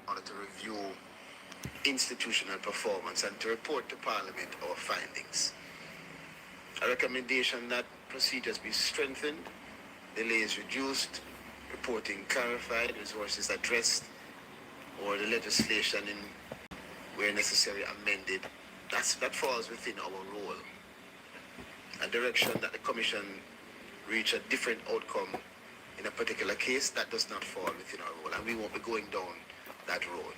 order to review institutional performance and to report to Parliament our findings. A recommendation that procedures be strengthened, delays reduced, reporting clarified, resources addressed, or the legislation in where necessary amended. That falls within our role. A direction that the Commission reach a different outcome in a particular case, that does not fall within our role, and we won't be going down that road.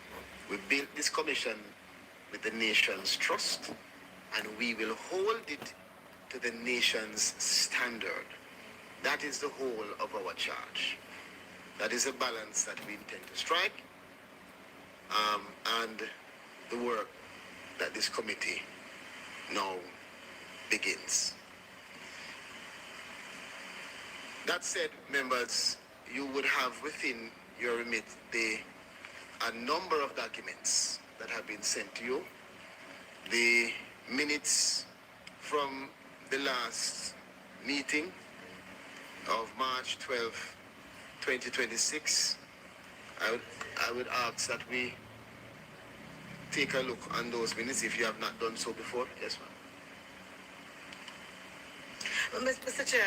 We built this Commission with the nation's trust, and we will hold it to the nation's standard. That is the whole of our charge. That is a balance that we intend to strike, and the work that this committee now begins. That said, members, you would have within your remit a number of documents that have been sent to you. The minutes from the last meeting of March 12, 2026. I would ask that we take a look on those minutes if you have not done so before. Yes, ma'am. Mr. Chair,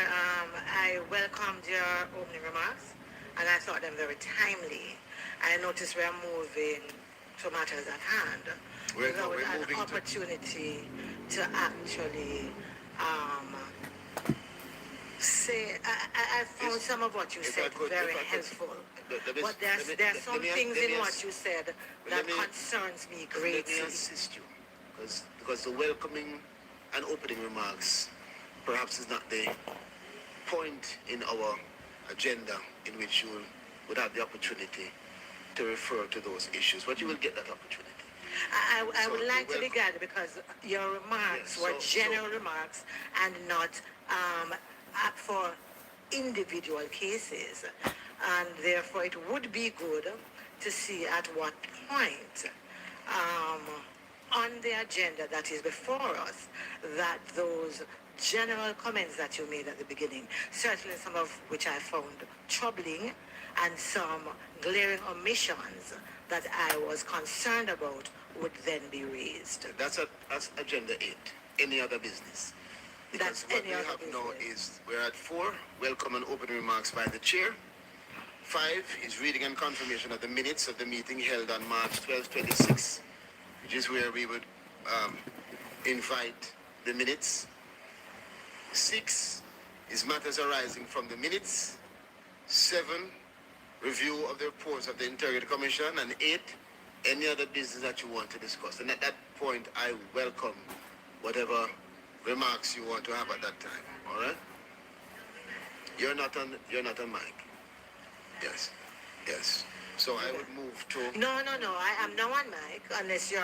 I welcomed your opening remarks, and I thought them very timely. I noticed we are moving to matters at hand. We're an opportunity to actually say, I found some of what you said very helpful. But there are some things in what you said that concerns me greatly. Let me assist you, because the welcoming and opening remarks perhaps is not the point in our agenda in which you would have the opportunity to refer to those issues, but you will get that opportunity. I would like to be guided because your remarks were general remarks and not for individual cases, and therefore it would be good to see at what point on the agenda that is before us that those general comments that you made at the beginning, certainly some of which I found troubling and some glaring omissions that I was concerned about, would then be raised. That's agenda 8. Any other business? Because what we have now is we're at 4, welcome and opening remarks by the chair. 5 is reading and confirmation of the minutes of the meeting held on March 12, 26, which is where we would invite the minutes. 6 is matters arising from the minutes. 7, review of the reports of the Integrity Commission. And 8, any other business that you want to discuss. And at that point, I welcome whatever remarks you want to have at that time. All right? You're not on mic. Yes. Yes. So I would move to... No. I am not on mic unless you're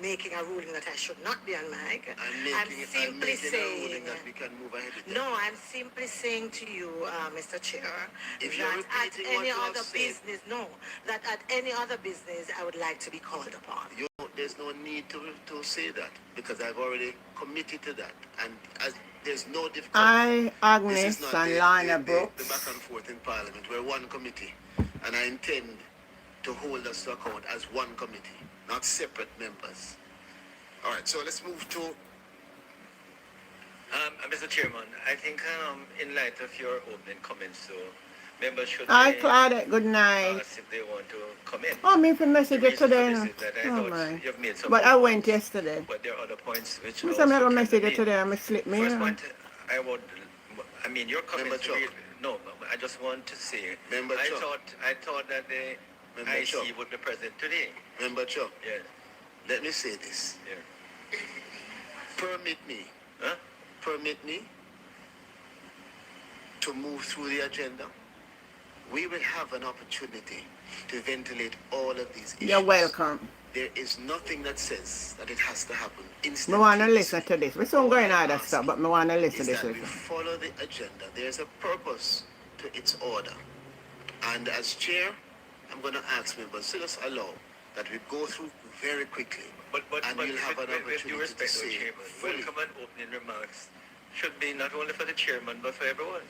making a ruling that I should not be on mic. I'm simply saying a ruling that we can move ahead with that. No, I'm simply saying to you, Mr. Chair, if you're repeating what you have said, that at any other business I would like to be called upon. There's no need to say that because I've already committed to that, and there's no difficulty. I, Agnes and Lana Brooks. The back and forth in Parliament. We're one committee, and I intend to hold us to account as one committee, not separate members. All right, so let's move to... Mr. Chairman, I think in light of your opening comments, so members should Hi, Claudette, good night. ask if they want to comment. Oh, me for message The it reason today. for this is that I Oh, thought my. you've made some But I good went points, yesterday. But there are other points which I'm also not going to can message be it made. today. I'm slip me. First You know. point, your comments Chuck. no, I just want to say, Member I Chuck. thought that the Member IC Chuck. would be present today. Member Chuck, Yes, let me say this. yeah. Permit me Huh? to move through the agenda. We will have an opportunity to ventilate all of these issues. You're welcome. There is nothing that says that it has to happen I instantly. want to listen to this. We soon going All other I'm stuff, but asking I want to listen is to this. that we follow the agenda. There's a purpose to its order. And as chair, I'm going to ask members to just allow that we go through very quickly. But and we'll have an with due opportunity to respect to the say chairman, fully. welcome and opening remarks should be not only for the chairman but for everyone.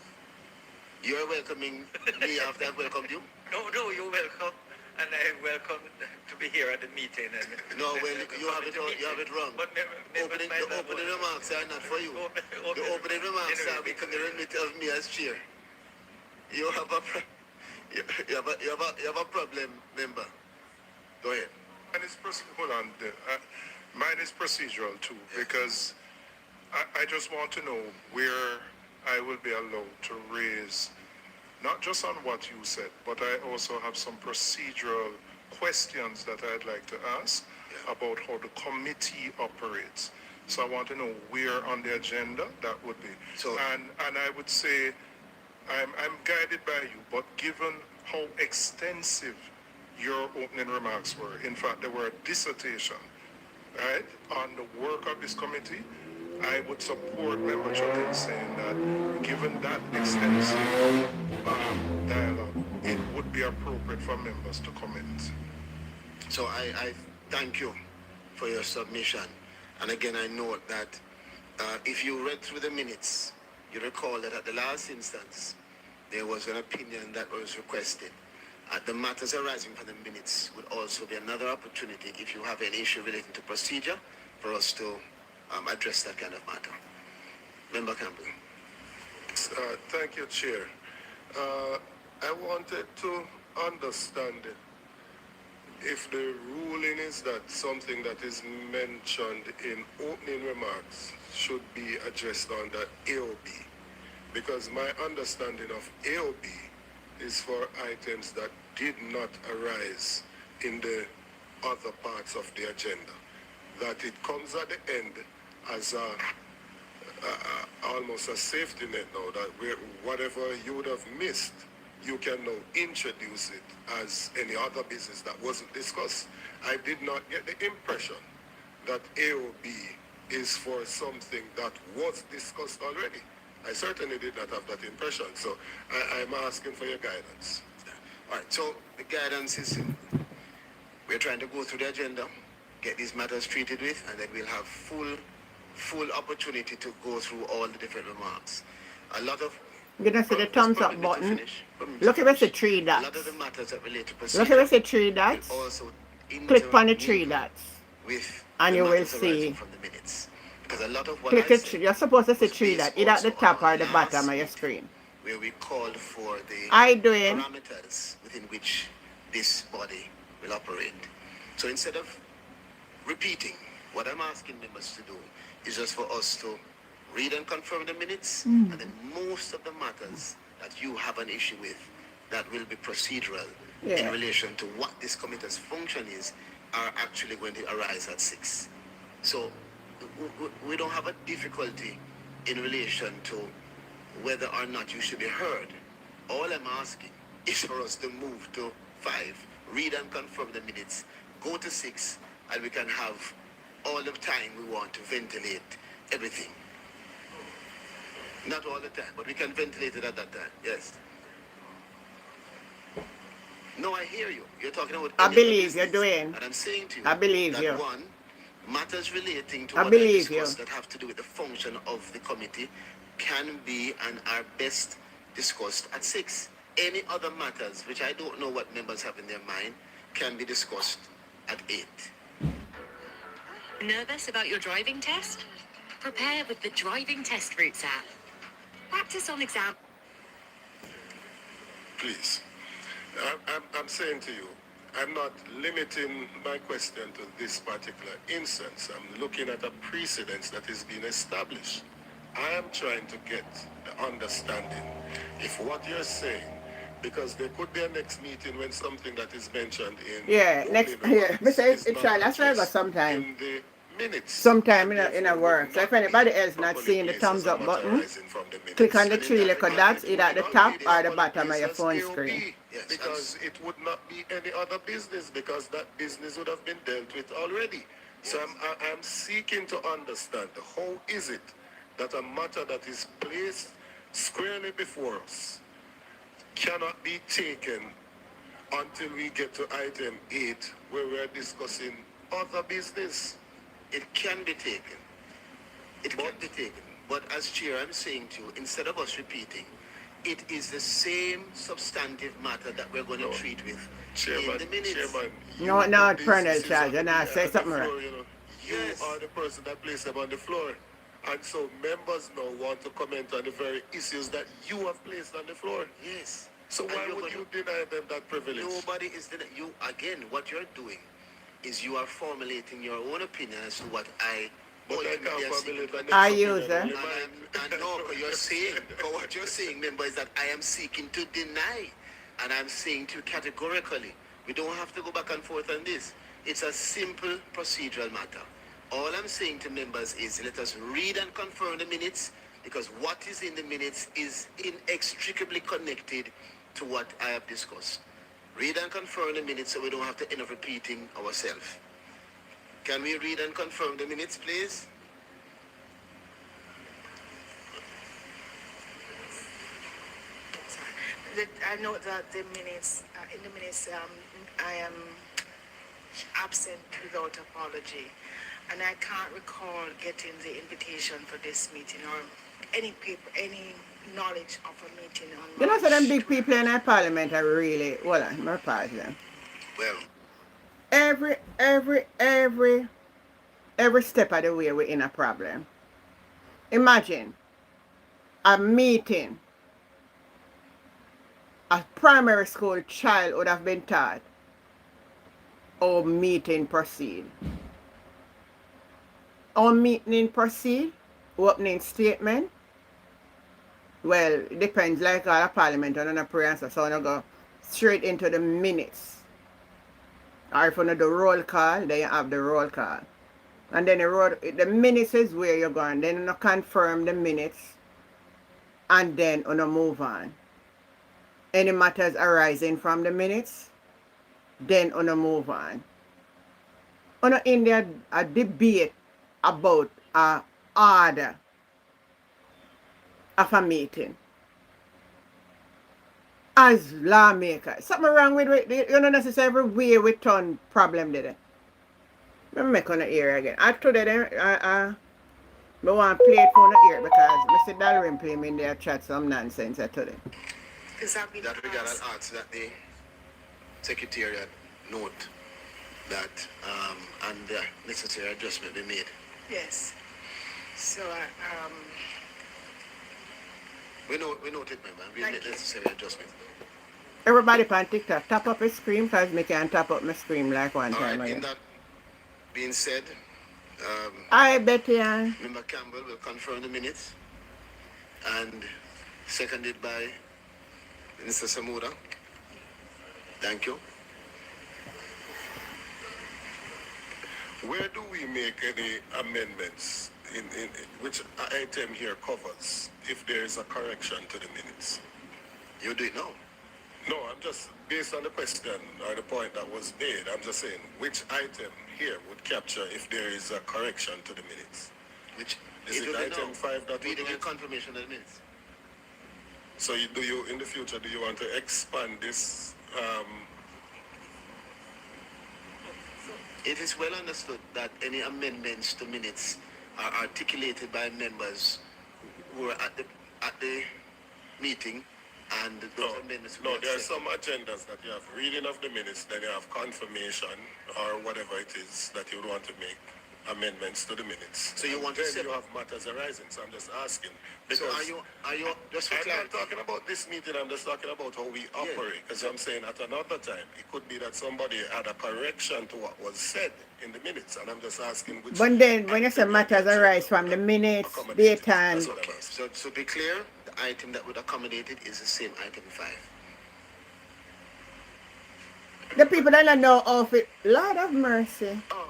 You're welcoming me after I've welcomed you? No, you're welcome, and I welcome to be here at the meeting. And No, well, you have it wrong. But The opening remarks are not for you. The opening remarks are because the remit of me as chair. You have a you have a problem, member. Go ahead. Hold on. Mine is procedural too, because I just want to know where I will be allowed to raise, not just on what you said, but I also have some procedural questions that I'd like to ask about how the committee operates. So I want to know where on the agenda that would be. So- and I would say I'm guided by you, but given how extensive your opening remarks were, in fact, they were a dissertation, right, on the work of this committee, I would support Member Chuck saying that given that extensive dialogue, it would be appropriate for members to comment. So I thank you for your submission. And again, I note that if you read through the minutes, you recall that at the last instance, there was an opinion that was requested. The matters arising from the minutes would also be another opportunity, if you have any issue relating to procedure, for us to address that kind of matter. Member Campbell. Thank you, Chair. I wanted to understand if the ruling is that something that is mentioned in opening remarks should be addressed under AOB, because my understanding of AOB is for items that did not arise in the other parts of the agenda, that it comes at the end as almost a safety net now, that whatever you would have missed, you can now introduce it as any other business that wasn't discussed. I did not get the impression that AOB is for something that was discussed already. I certainly did not have that impression, so I'm asking for your guidance. All right, so the guidance is we're trying to go through the agenda, get these matters treated with, and then we'll have full opportunity to go through all the different remarks. A lot of You don't see the thumbs up Permit me to button. finish. Look if it's a three A dots. lot of the matters that relate to Look procedure if it's a three dots. will also Click on the intermingle three dots. with And the you will matters arising see. from the minutes. Because a lot of what Click I it. said You're supposed to see was three based dots, either at the also top on or the last bottom of your week, screen. where we called for the I doing. parameters within which this body will operate. So instead of repeating, what I'm asking members to do is just for us to read and confirm the minutes, and then most of the matters that you have an issue with that will be procedural in Yeah. relation to what this committee's function is are actually going to arise at 6. So we don't have a difficulty in relation to whether or not you should be heard. All I'm asking is for us to move to 5, read and confirm the minutes, go to 6, and we can have all the time we want to ventilate everything. Not all the time, but we can ventilate it at that time. Yes. No, I hear you. You're talking about I any other believe you're business. doing. And I'm saying to you I believe that you. one, matters relating to I what believe I discussed you. that have to do with the function of the committee can be and are best discussed at 6. Any other matters, which I don't know what members have in their mind, can be discussed at 8. Nervous about your driving test? Prepare with the Driving Test Routes app. Practice on exam. Please. I'm saying to you, I'm not limiting my question to this particular instance. I'm looking at a precedence that is being established. I am trying to get the understanding if what you're saying, because there could be a next meeting when something that is mentioned in Yeah, next- opening yeah, remarks Mr. is not Charles, that's where I go addressed sometime. in the minutes. Sometime And in a therefore work. would So if not anybody be else not properly seeing the placed thumbs as a up matter button, arising from the minutes. click on the And in three that little regard, dots, it either at the would top already or the All bottom of your business phone AOB, screen. Yes, because it would not be any other business, because that business would have been dealt with already. So I'm seeking to understand how is it that a matter that is placed squarely before us cannot be taken until we get to item 8, where we're discussing other business. It can be taken. It can be taken. But as chair, I'm saying to you, instead of us repeating, it is the same substantive matter that we're going to No. treat with Chairman, in the minutes. Chairman, No, you no, put these Colonel issues Charge, on and I the- say on the something floor, right. you know. Yes. You are the person that placed them on the floor. And so members now want to comment on the very issues that you have placed on the floor. Yes. So And why you're would gonna- you deny them that privilege? Nobody is you again. What you're doing is you are formulating your own opinion as to what I. But I ultimately can't am seeking formulate to the achieve. I next use, opinion, eh? only mine. And no, but you're saying, but what you're saying, member, is that I am seeking to deny. And I'm saying to you categorically, we don't have to go back and forth on this. It's a simple procedural matter. All I'm saying to members is let us read and confirm the minutes, because what is in the minutes is inextricably connected to what I have discussed. Read and confirm the minutes so we don't have to end up repeating ourselves. Can we read and confirm the minutes, please? I know that the minutes, in the minutes, I am absent without apology. And I can't recall getting the invitation for this meeting or any paper, any knowledge of a meeting on You know, so them March big people in our parliament are really, well, I'm going to pause them. Well, Every step of the way we're in a problem. Imagine a meeting a primary school child would have been taught how meeting proceed. How meeting proceed, opening statement. Well, it depends, like all a parliament and a prayer and stuff, so I go straight into the minutes. Or if you do the roll call, then you have the roll call. And then the minutes is where you're going. Then you confirm the minutes. And then you move on. Any matters arising from the minutes, then you move on. In there a debate about a order of a meeting. As lawmakers. Something wrong with it. You don't necessarily way we turn problem there. Let me make on the ear again. I today I want to play it for the ear because Mr. Dalrymple play me in there chat some nonsense today. Because I've been that regard, asked. I'll ask that the Secretariat note that and the necessary adjustment be made. Yes. So, We note it, member. We Thank make you. necessary adjustment. Everybody on TikTok, tap up his screen because me can tap up my screen like one All time right, in again. that being said, Hi Betty Ann. Member Campbell will confirm the minutes and seconded by Minister Samura. Thank you. Where do we make any amendments in which item here covers if there is a correction to the minutes? You do it now. No, I'm just, based on the question or the point that was made, I'm just saying which item here would capture if there is a correction to the minutes. Which Is you it do it item now. 5 that would Reading do and it? confirmation of the minutes. So in the future, do you want to expand this? It is well understood that any amendments to minutes are articulated by members who are at the meeting, and those amendments will No, be there are accepted. some agendas that you have reading of the minutes, then you have confirmation or whatever it is that you want to make amendments to the minutes. So you want to then say- you have matters arising. So I'm just asking. So Because are you just for I'm clarity? not talking about this meeting, I'm just talking about how we operate. Because I'm saying at another time, it could be that somebody had a correction to what was said in the minutes. And I'm just asking which... But then when you say item matters that arise from the minutes, accommodated. date and That's what I'm Okay, asking. so to be clear, the item that would accommodate it is the same item 5. the people that don't know of it, Lord of mercy. Oh,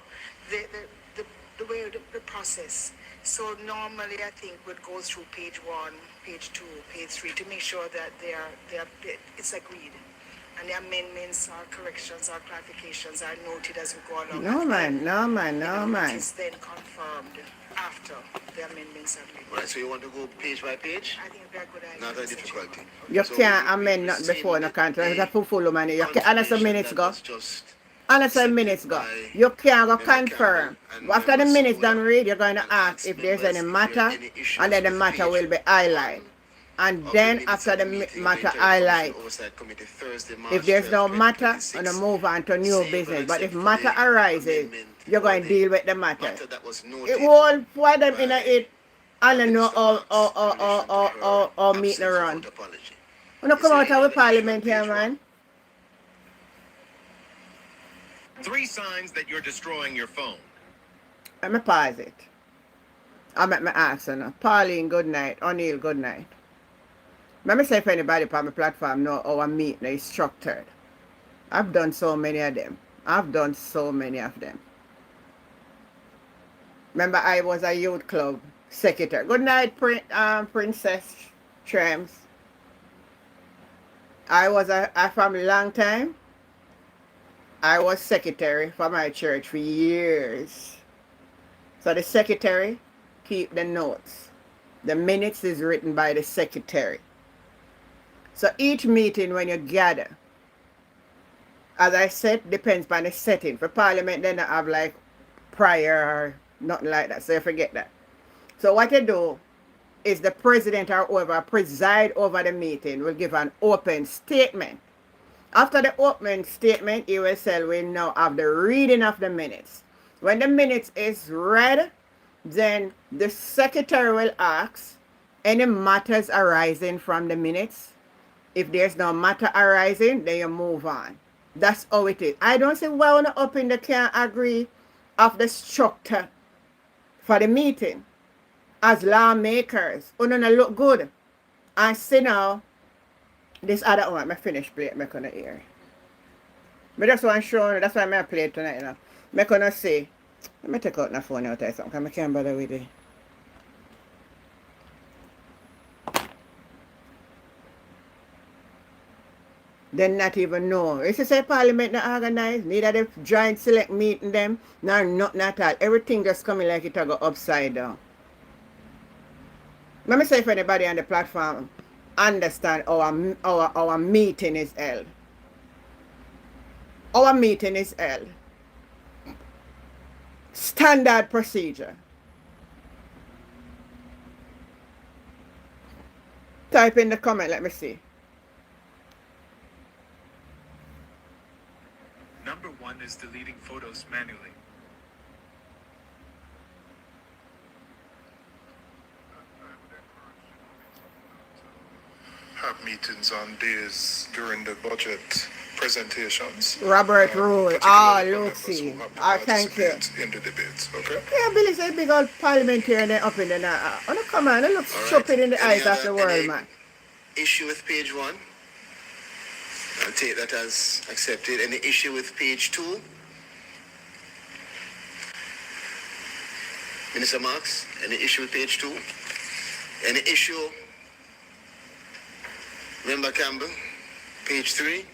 the way the process. So normally I think we'd go through page 1, page 2, page 3 to make sure that it's agreed. And the amendments or corrections or clarifications are noted as we go along. No man, no man, You no know, man. It is then confirmed after the amendments are made. Right, so you want to go page by page? I think that's a good idea. Not a Mr. difficulty. Chairman. You So can't we amend nothing rescind before no contract. It's a full man. You can't, unless the confirmation minutes that go. was just Unless the minutes go. by You can't go Member confirm. Campbell and After the Member minutes Samura done read, you're going to and ask ask if there's members any if there are matter, any issues and then the with matter page will be highlighted. 1, and of then minutes after of the meeting of the matter Inter-Commission highlight. Oversight Committee Thursday, March If there's 12, no matter, 2026. and move on to new Save and business. But if accept for matter the arises, amendment you're or going to the deal with the matter. matter that was It noted won't for them in by it. I don't know Minister Marks in relation to her or meet the absence run. without apology. When you Is come there out any of the other issue on parliament here, page one? man. 3 signs that you're destroying your phone. Let me pause it. I'll make my answer now. Pauline, good night. O'Neill, good night. Let me say if anybody on my platform know how I meet is structured. I've done so many of them. Remember, I was a youth club secretary. Good night, Princess Trems. I was from a long time. I was secretary for my church for years. So the secretary keep the notes. The minutes is written by the secretary. So each meeting when you gather, as I said, depends on the setting. For parliament, then I have like prayer or nothing like that. So you forget that. So what you do is the president or whoever preside over the meeting will give an open statement. After the open statement, he will say we now have the reading of the minutes. When the minutes is read, then the secretary will ask any matters arising from the minutes. If there's no matter arising, then you move on. That's how it is. I don't see why one up in the can't agree of the structure for the meeting. As lawmakers, we don't look good. And see now, this other one, I finish play it, I'm gonna hear. But that's what I'm showing you, that's why I play it tonight now. I'm gonna say, let me take out my phone out or something, because I can't bother with it. They not even know. If you say parliament not organized, neither the joint select meeting them, nor nothing at all. Everything just coming like it go upside down. Let me say if anybody on the platform understand our meeting is held. Our meeting is held. Standard procedure. Type in the comment, let me see. Number 1 is deleting photos manually. Have meetings on days during the budget presentations. Robert Rule. Particularly for Lucy. members who have to Thank you. participate in the debates. Okay. Yeah, Billy say big old parliamentarian then up in the oh, come on, they look All right. stupid in the Any eyes of the other- world, any man. Issue with page one? I'll take that as accepted. Any issue with page two? Minister Marks, any issue with page two? Any issue? Member Campbell, page three?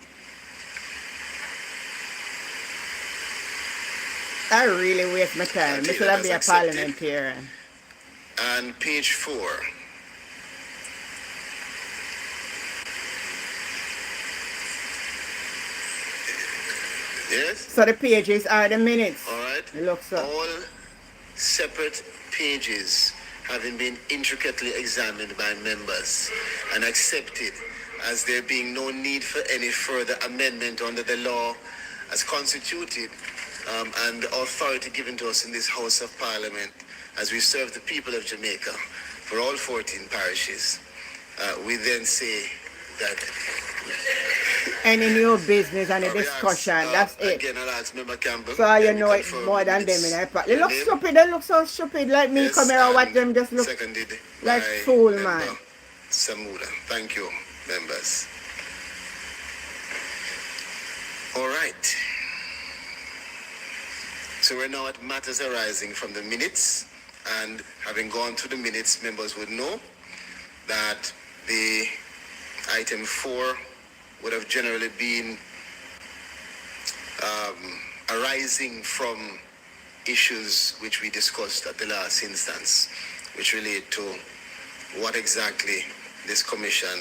I really waste my time. This Okay, should have be a that's accepted. parliamentarian. And page four. Yes? So the pages are the minutes. All right. It looks up. All separate pages having been intricately examined by members and accepted as there being no need for any further amendment under the law as constituted and the authority given to us in this House of Parliament as we serve the people of Jamaica for all 14 parishes. We then say that Any new business and a I'll be asked, discussion, that's it. Again, I'll ask Member Campbell. So you Let me know it confirm more than them minutes. in the They look Name? stupid, they look so stupid like me Yes, come here and watch and them just look seconded like by fool, Member man. Samuda. Thank you, members. All right. So we're now at matters arising from the minutes, and having gone through the minutes, members would know that the item 4 would have generally been arising from issues which we discussed at the last instance, which relate to what exactly this commission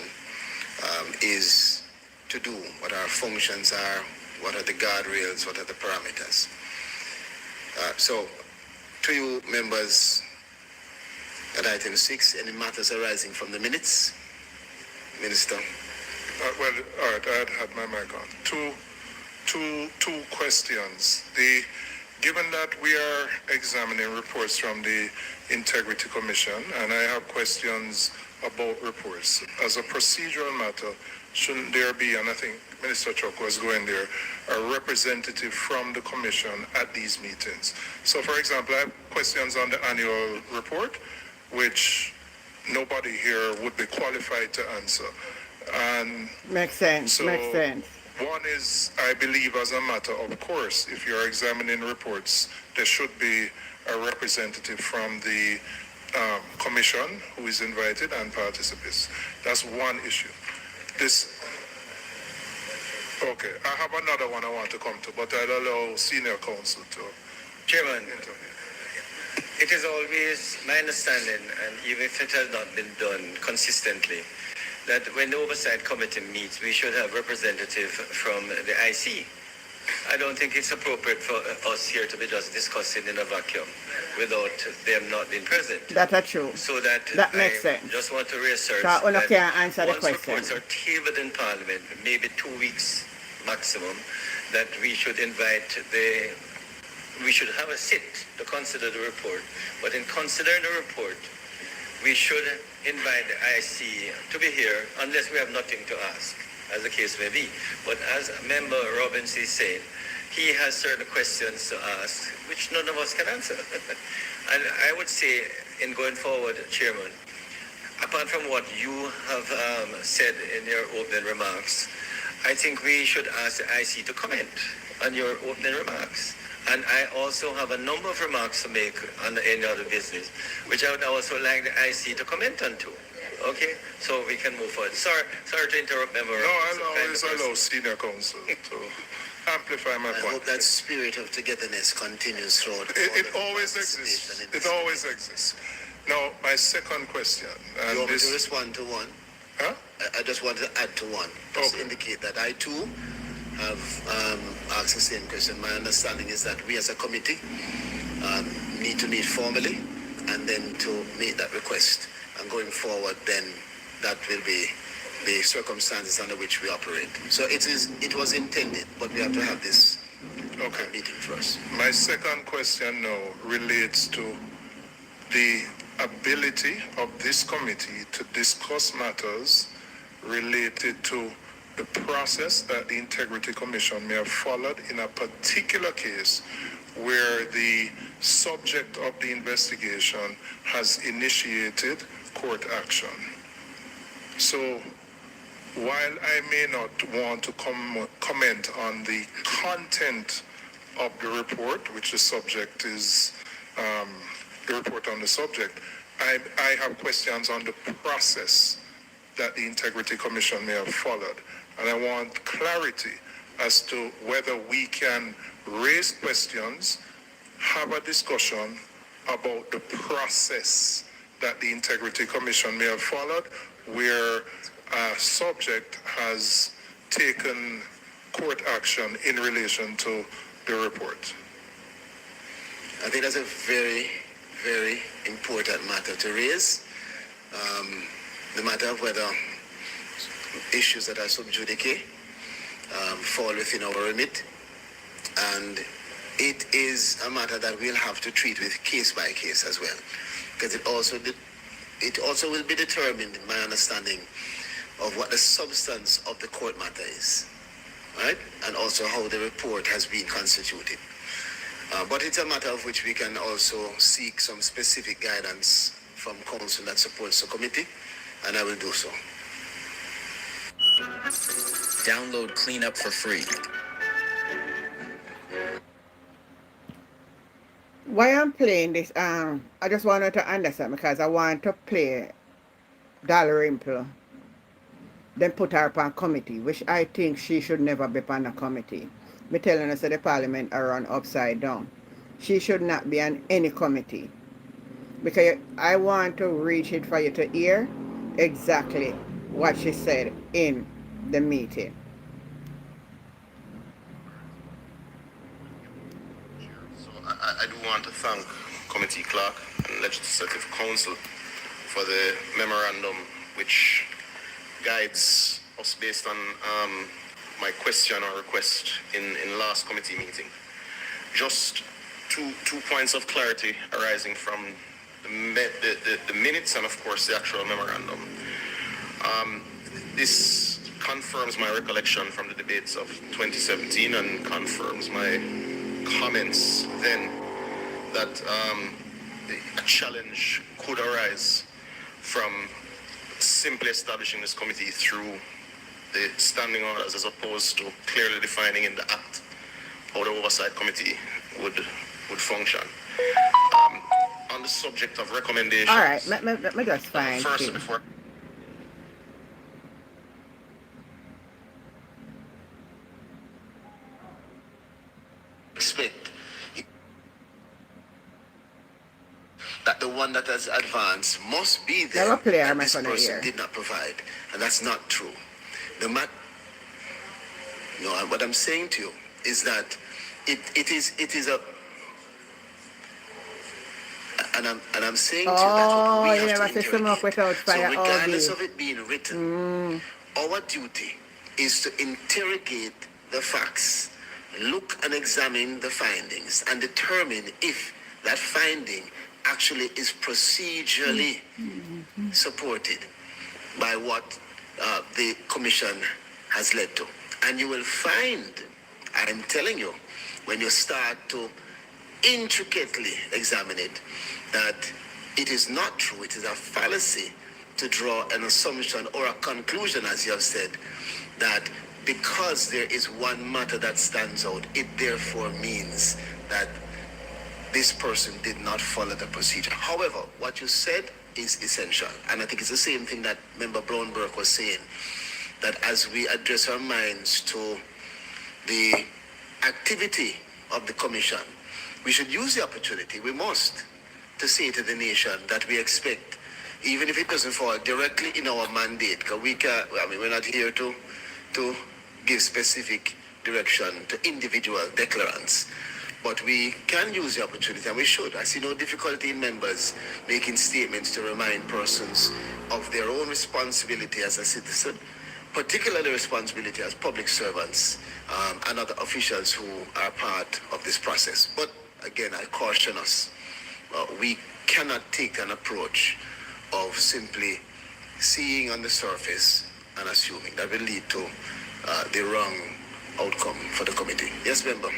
is to do, what our functions are, what are the guardrails, what are the parameters. So, to you members, at item 6, any matters arising from the minutes? Minister. Well, all right, I had my mic on. Two questions. Given that we are examining reports from the Integrity Commission, and I have questions about reports, as a procedural matter, shouldn't there be, and I think Minister Chuck was going there, a representative from the Commission at these meetings? So, for example, I have questions on the annual report, which nobody here would be qualified to answer. And Makes sense. so Makes sense. one is, I believe, as a matter of course, if you're examining reports, there should be a representative from the commission who is invited and participates. That's one issue. Okay, I have another one I want to come to, but I'll allow senior counsel to Chairman, intervene. it is always my understanding, and even if it has not been done consistently, that when the Oversight Committee meets, we should have representative from the IC. I don't think it's appropriate for us here to be just discussing in a vacuum without them not being present. That's true. So that makes I sense. just want to reassert So one that can answer the once question. reports are tabled in Parliament, maybe 2 weeks maximum, that we should we should have a sit to consider the report. But in considering the report, we should invite the IC to be here unless we have nothing to ask, as the case may be. But as Member Robinson said, he has certain questions to ask, which none of us can answer. And I would say, in going forward, Chairman, apart from what you have said in your opening remarks, I think we should ask the IC to comment on your opening remarks. And I also have a number of remarks to make on any other business, which I would also like the IC to comment on too. Okay? So we can move forward. Sorry to interrupt, Member. No, I'll always allow senior counsel to amplify my I point. hope that spirit of togetherness continues throughout. It always exists. It always exists. Now, my second question. And You want me to respond to one? Huh? I just want to add to one. Just Okay. indicate that I too have asked the same question. My understanding is that we as a committee need to meet formally and then to make that request. And going forward, then that will be the circumstances under which we operate. So it was intended, but we have to have this meeting first. My second question now relates to the ability of this committee to discuss matters related to the process that the Integrity Commission may have followed in a particular case where the subject of the investigation has initiated court action. So while I may not want to comment on the content of the report, which the subject is the report on the subject, I have questions on the process that the Integrity Commission may have followed. And I want clarity as to whether we can raise questions, have a discussion about the process that the Integrity Commission may have followed, where a subject has taken court action in relation to the report. I think that's a very, very important matter to raise. The matter of whether issues that are sub judice fall within our remit. And it is a matter that we'll have to treat with case by case as well. Because it also will be determined, in my understanding, of what the substance of the court matter is, right? And also how the report has been constituted. But it's a matter of which we can also seek some specific guidance from counsel that supports the committee, and I will do so. Download Cleanup for free. Why I'm playing this, I just wanted to understand because I want to play Dalrymple, then put her on committee, which I think she should never be on a committee. Me telling us that the parliament are run upside down. She should not be on any committee. Because I want to reach it for you to hear exactly what she said in the meeting. So I do want to thank Committee Clerk and Legislative Council for the memorandum which guides us based on my question or request in last committee meeting. Just two points of clarity arising from the minutes and, of course, the actual memorandum. This confirms my recollection from the debates of 2017 and confirms my comments then that a challenge could arise from simply establishing this committee through the standing orders as opposed to clearly defining in the act how the oversight committee would function. On the subject of recommendations. All right, let me just find First, you. before expect that the one that has advanced must be there. Never play and my this phone person here. did not provide, and that's not true. No, what I'm saying to you is that it is a. And I'm saying to you that we you have never to say smoke interrogate. without So fire. regardless of it being written, our duty is to interrogate the facts, look and examine the findings, and determine if that finding actually is procedurally supported by what the commission has led to. And you will find, I'm telling you, when you start to intricately examine it, that it is not true, it is a fallacy to draw an assumption or a conclusion, as you have said, that because there is one matter that stands out, it therefore means that this person did not follow the procedure. However, what you said is essential, and I think it's the same thing that Member Brownberg was saying, that as we address our minds to the activity of the commission, we should use the opportunity, we must, to say to the nation that we expect, even if it doesn't fall directly in our mandate, because we're not here to give specific direction to individual declarants, but we can use the opportunity, and we should. I see no difficulty in members making statements to remind persons of their own responsibility as a citizen, particularly responsibility as public servants and other officials who are part of this process. But again, I caution us, we cannot take an approach of simply seeing on the surface and assuming that will lead to the wrong outcome for the committee. Yes, member.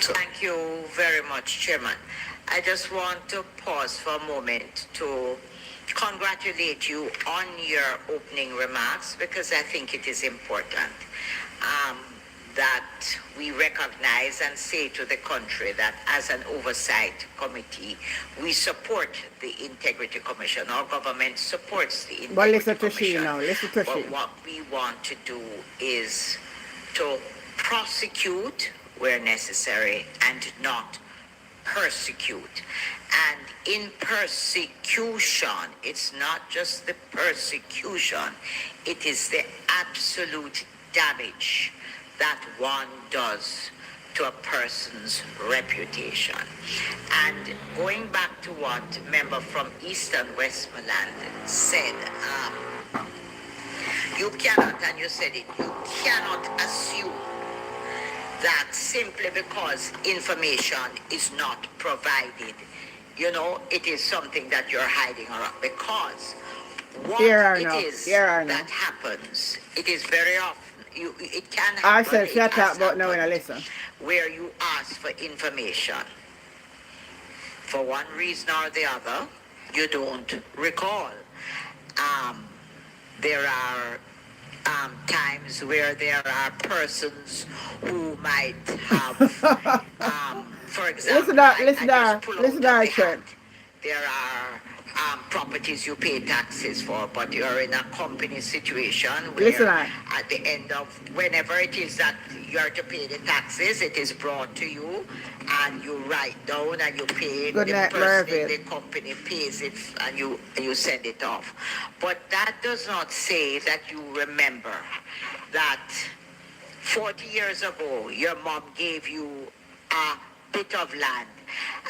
Thank you very much, Chairman. I just want to pause for a moment to congratulate you on your opening remarks, because I think it is important that we recognize and say to the country that as an oversight committee, we support the Integrity Commission. Our government supports the Integrity But listen to Commission. she now, listen to she. But what we want to do is to prosecute where necessary and not persecute. And in persecution, it's not just the persecution, it is the absolute damage that one does to a person's reputation. And going back to what member from Eastern Westmoreland said, you cannot, and you said it, you cannot assume that simply because information is not provided, it is something that you're hiding around. Because what that happens, it is very often, it can happen. I said shut up, but no one listen. Where you ask for information, for one reason or the other, you don't recall. There are times where there are persons who might have, for example, listen, there are properties you pay taxes for, but you're in a company situation where at the end of whenever it is that you are to pay the taxes, it is brought to you and you write down and you pay. The person in the company pays it and you send it off. But that does not say that you remember that 40 years ago your mom gave you a bit of land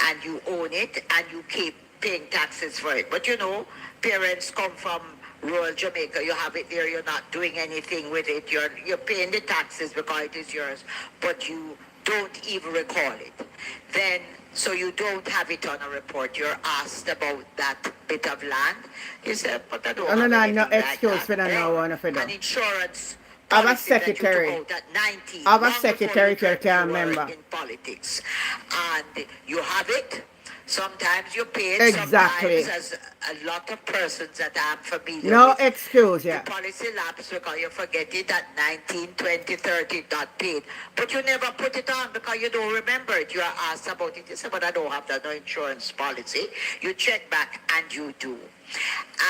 and you own it and you keep paying taxes for it. But you know, parents come from rural Jamaica, you have it there, you're not doing anything with it, you're paying the taxes because it is yours, but you don't even recall it. Then, so you don't have it on a report. You're asked about that bit of land. You say, but I don't have anything no like excuse that. for the no one of it. An insurance Have a policy that you took secretary. out at 19, Have a long before secretary if you you can were remember. in politics. And you have it. Sometimes you pay it. Exactly. Sometimes, as a lot of persons that I'm familiar No with, excuse, yeah. the policy lapse because you forget it at 19, 20, 30, not paid. But you never put it on because you don't remember it. You are asked about it. You say, but I don't have that no insurance policy. You check back and you do.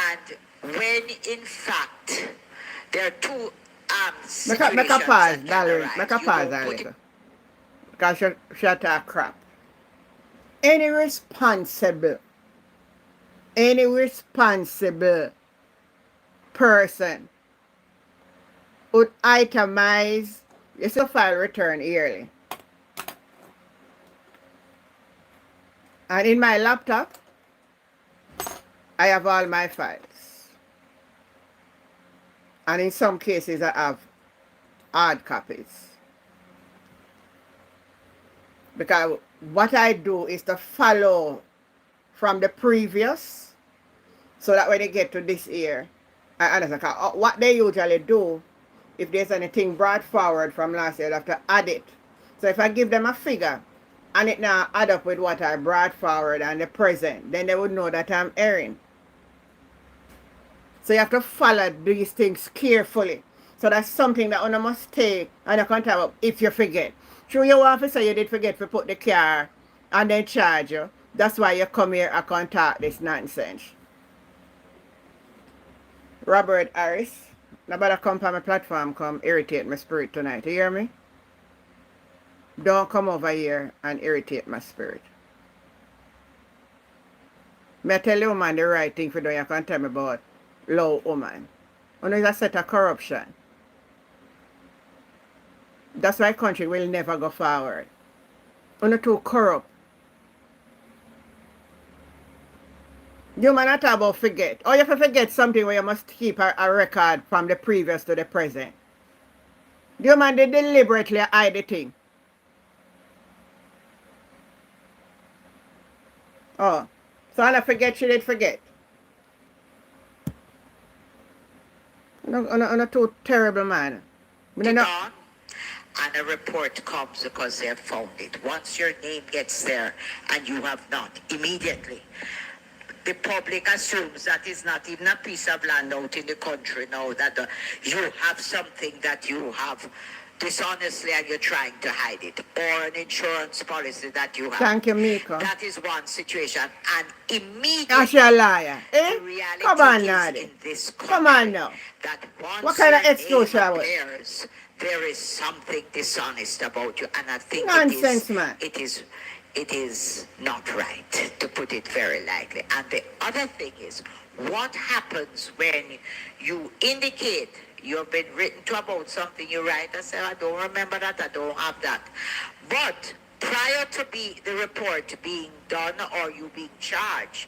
And when in fact there are two situations Make a pause, that can Valerie. arise. Make a You pause, don't put Valerie. Because she talk crap. Any responsible person would itemize your file return yearly. And in my laptop, I have all my files. And in some cases, I have hard copies. Because what I do is to follow from the previous, so that when they get to this year, I understand. What they usually do, if there's anything brought forward from last year, they have to add it. So if I give them a figure, and it now add up with what I brought forward and the present, then they would know that I'm erring. So you have to follow these things carefully. So that's something that one must take and you can tell if you forget. Through your officer, you did forget to put the car and then charge you. That's why you come here and can't talk this nonsense. Robert Harris, nobody come on my platform, come irritate my spirit tonight. You hear me? Don't come over here and irritate my spirit. Me tell you, man, the right thing for doing. You can tell me about low woman. When it's a set of corruption. That's why country will never go forward. When too corrupt. You man not talk about forget. Or you have to forget something where you must keep a record from the previous to the present. You man, they deliberately hide the thing. Oh. So I forget, she did forget. On a too terrible man. it on, and a report comes because they have found it. Once your name gets there and you have not, immediately, the public assumes that it's not even a piece of land out in the country now, that you have something that you have dishonestly and you're trying to hide it, or an insurance policy that you have. Thank you, Miko. That is one situation, and immediately That's your liar. Eh? the reality Come on is now. in this country Come on now. that once What kind of your excuse name you have? appears, there is something dishonest about you, and I think Nonsense, man. it is not right, to put it very lightly. And the other thing is, what happens when you indicate you've been written to about something, you write and say, I don't remember that, I don't have that. But prior to the report being done or you being charged,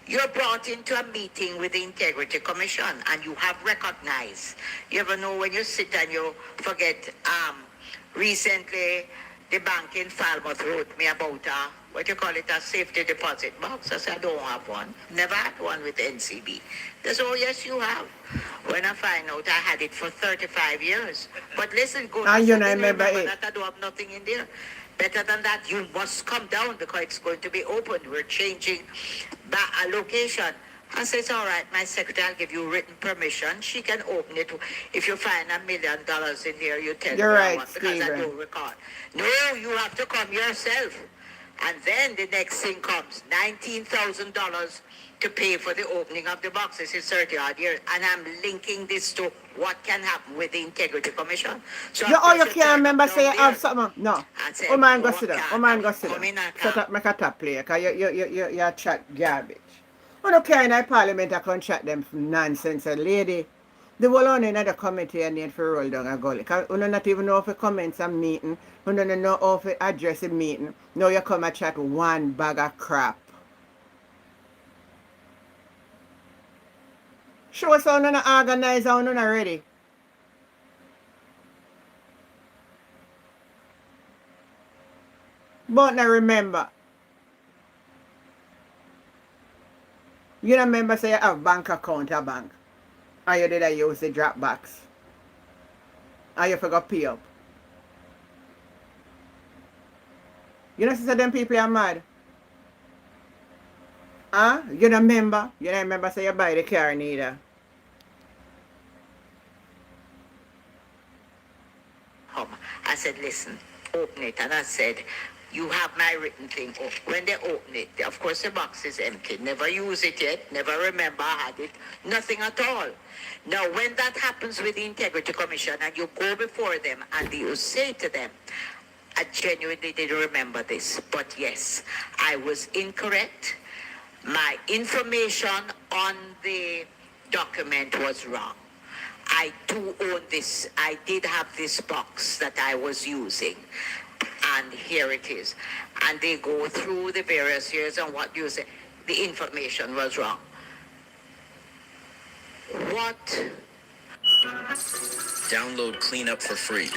you're brought into a meeting with the Integrity Commission and you have recognized. You ever know when you sit and you forget, recently the bank in Falmouth wrote me about a safety deposit box. I said, I don't have one. Never had one with NCB. They said, oh yes, you have. When I find out I had it for 35 years. But listen, go And you I remember it. that I don't have nothing in there. Better than that, you must come down because it's going to be opened. We're changing a location. I said, it's all right, my secretary, I'll give you written permission. She can open it. If you find $1 million in there, you tell You're me right, because I Stephen. don't recall. No, you have to come yourself. And then the next thing comes, $19,000 to pay for the opening of the boxes in 30 odd years. And I'm linking this to what can happen with the Integrity Commission. So You of course can't remember turn say you down have there something. No. and say, Oh man, go "Oh, sit down. yeah, Oh man, go sit come in down. and Set come." up, make a top player. Because you chat garbage. You don't care in the parliament I can chat them nonsense. A lady, the whole on in the committee and need for roll down a gully. Because you not even know if it comments a meeting. You don't know if it address a meeting. Now you come and chat one bag of crap. Show us how not organized, how not ready. But now remember, you don't remember say you have bank account a bank. And you did I use the Dropbox. And you forgot pay up. You know see them people are mad. Huh? You don't remember? You don't remember say you buy the car neither. I said, listen, open it. And I said, you have my written thing. Oh, when they open it, of course the box is empty. Never use it yet. Never remember I had it. Nothing at all. Now, when that happens with the Integrity Commission and you go before them and you say to them, I genuinely didn't remember this. But yes, I was incorrect. My information on the document was wrong. I do own this. I did have this box that I was using. And here it is. And they go through the various years and what you say, the information was wrong. What? Download Cleanup for free.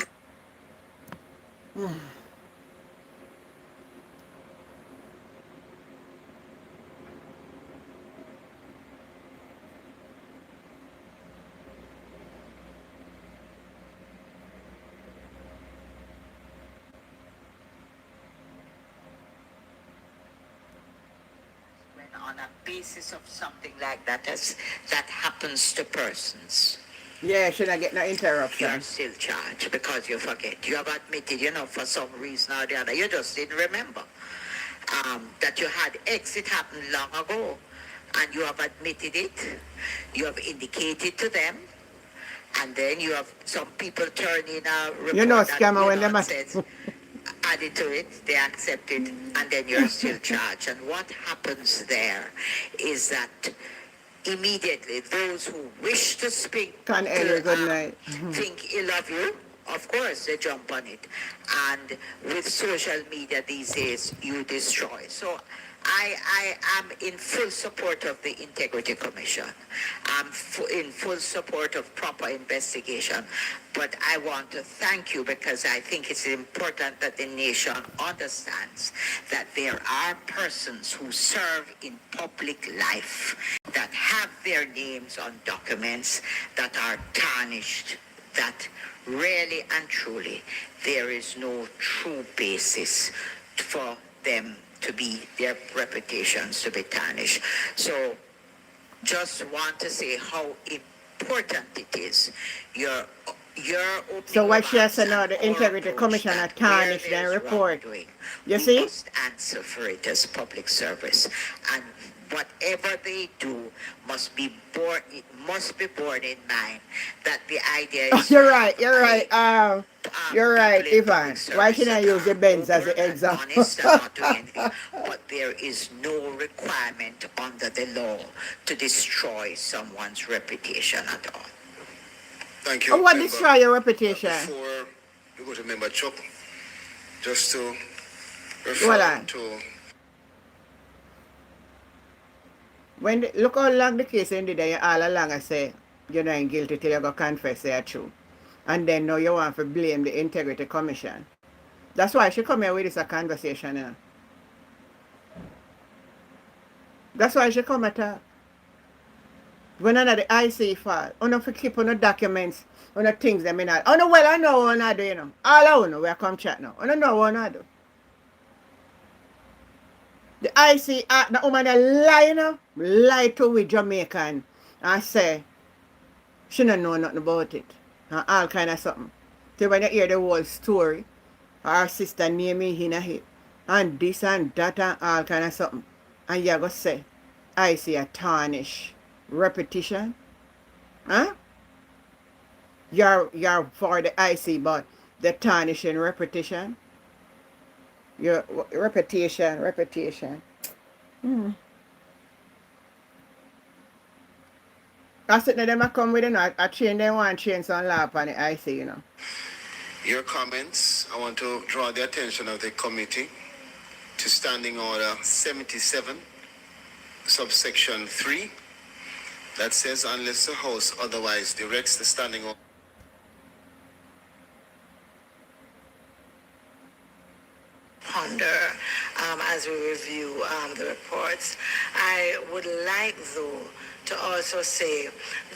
On a basis of something like that that happens to persons. Yeah, should I get no interruption? You're still charged because you forget. You have admitted, for some reason or the other, you just didn't remember that you had exit happen long ago, and you have admitted it. You have indicated to them, and then you have some people turn in a report scammer when them says, added to it, they accept it, and then you're still charged. And what happens there is that immediately those who wish to speak think ill of you, of course they jump on it. And with social media these days, you destroy. So I am in full support of the Integrity Commission. I'm in full support of proper investigation. But I want to thank you because I think it's important that the nation understands that there are persons who serve in public life that have their names on documents that are tarnished, that really and truly there is no true basis for them to be, their reputations to be tarnished. So just want to say how important it is. Your so what she has said now, the Integrity Commission had tarnished their report. You see? Must answer for it as public service. And whatever they do must be borne in mind that the idea is... You're right, Ivan. Why should I use the Benz as an example? But there is no requirement under the law to destroy someone's reputation at all. Thank you. What destroy your reputation? Before you go to Member Chuck, just to refer to... Look how long the case ended, and you all along I say you're not guilty till you go confess you're true. And then now you want to blame the Integrity Commission. That's why she come here with this conversation now. That's why she come at her. When under the IC file, on to keep on the documents, on the things that may not. Oh no, well I know what I do, All I know we come chat now. I don't know what I do. The IC the woman that lie to with Jamaican and say she don't know nothing about it. And all kind of something. So when you hear the whole story, her sister naming in a hit, and this and that and all kind of something. And you go say, IC a tarnish repetition. Huh? You're for the IC, but the tarnishing repetition. Your repetition. I said them I come with I change them one change some law upon the IC, Your comments, I want to draw the attention of the committee to Standing Order 77, subsection 3, that says unless the House otherwise directs the standing ponder as we review the reports. I would like, though, to also say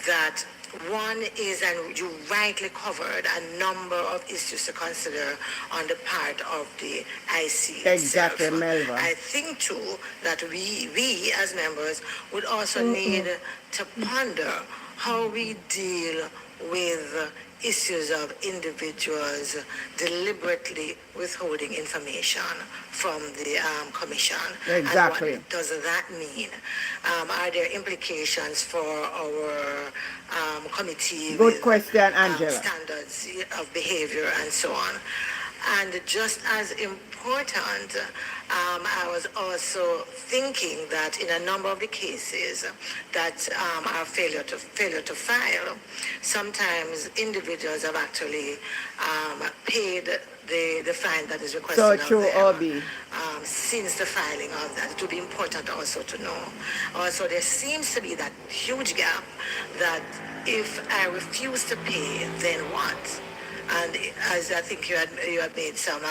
that one is, and you rightly covered, a number of issues to consider on the part of the IC Exactly, itself. Melva. I think, too, that we as members would also need to ponder how we deal with issues of individuals deliberately withholding information from the commission. Exactly. And what does that mean? Are there implications for our committee Good with question, Angela. standards of behavior and so on? And just as important, I was also thinking that in a number of the cases that are failure to file, sometimes individuals have actually paid the fine that is requested So of true, them Obi. since the filing of that. It would be important also to know. Also, there seems to be that huge gap that if I refuse to pay, then what? And as I think you had made some,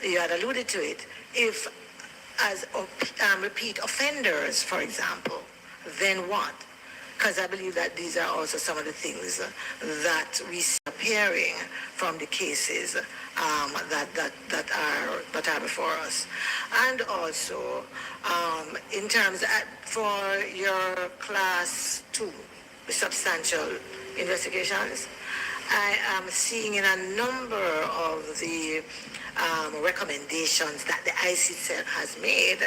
you had alluded to it, if as repeat offenders, for example, then what? Because I believe that these are also some of the things that we see appearing from the cases that are before us. And also, in terms for your class 2 substantial investigations, I am seeing in a number of the recommendations that the ICC has made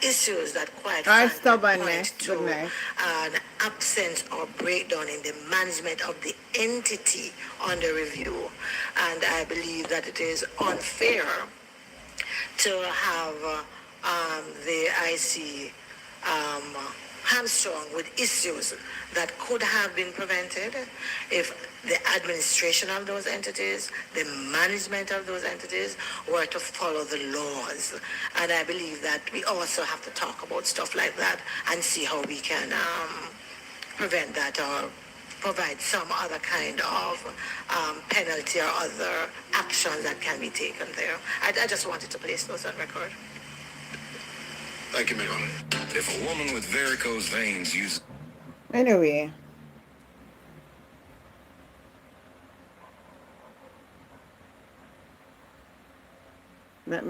issues that quite frankly point to an absence or breakdown in the management of the entity under review. And I believe that it is unfair to have the IC hamstrung with issues that could have been prevented if the administration of those entities, the management of those entities were to follow the laws. And I believe that we also have to talk about stuff like that and see how we can prevent that or provide some other kind of penalty or other action that can be taken there. I just wanted to place those on record. Thank you, Madam. If a woman with varicose veins uses... Anyway. Me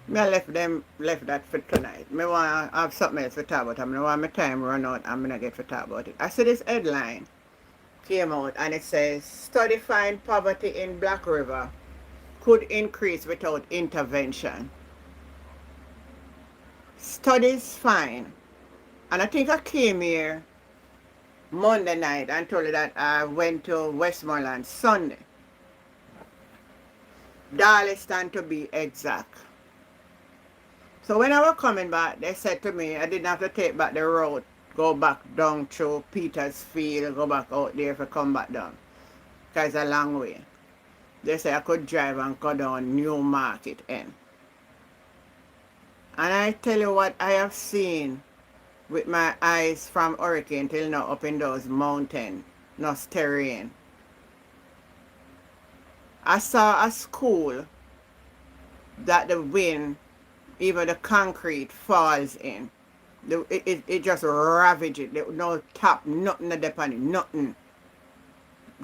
left that for tonight. Me want to have something else to talk about. I mean, want my time run out, I'm going to get to talk about it. I see this headline came out and it says, study find poverty in Black River could increase without intervention. Studies find, and I think I came here Monday night and told you that I went to Westmoreland Sunday. Darlington to be exact. So when I was coming back, they said to me I didn't have to take back the road, go back down through Petersfield, go back out there to come back down. Because it's a long way. They said I could drive and go down Newmarket end. And I tell you what I have seen with my eyes from Hurricane till now up in those mountains, no terrain. I saw a school that the wind, even the concrete falls in. It just ravages it. There no top, nothing upon it, nothing.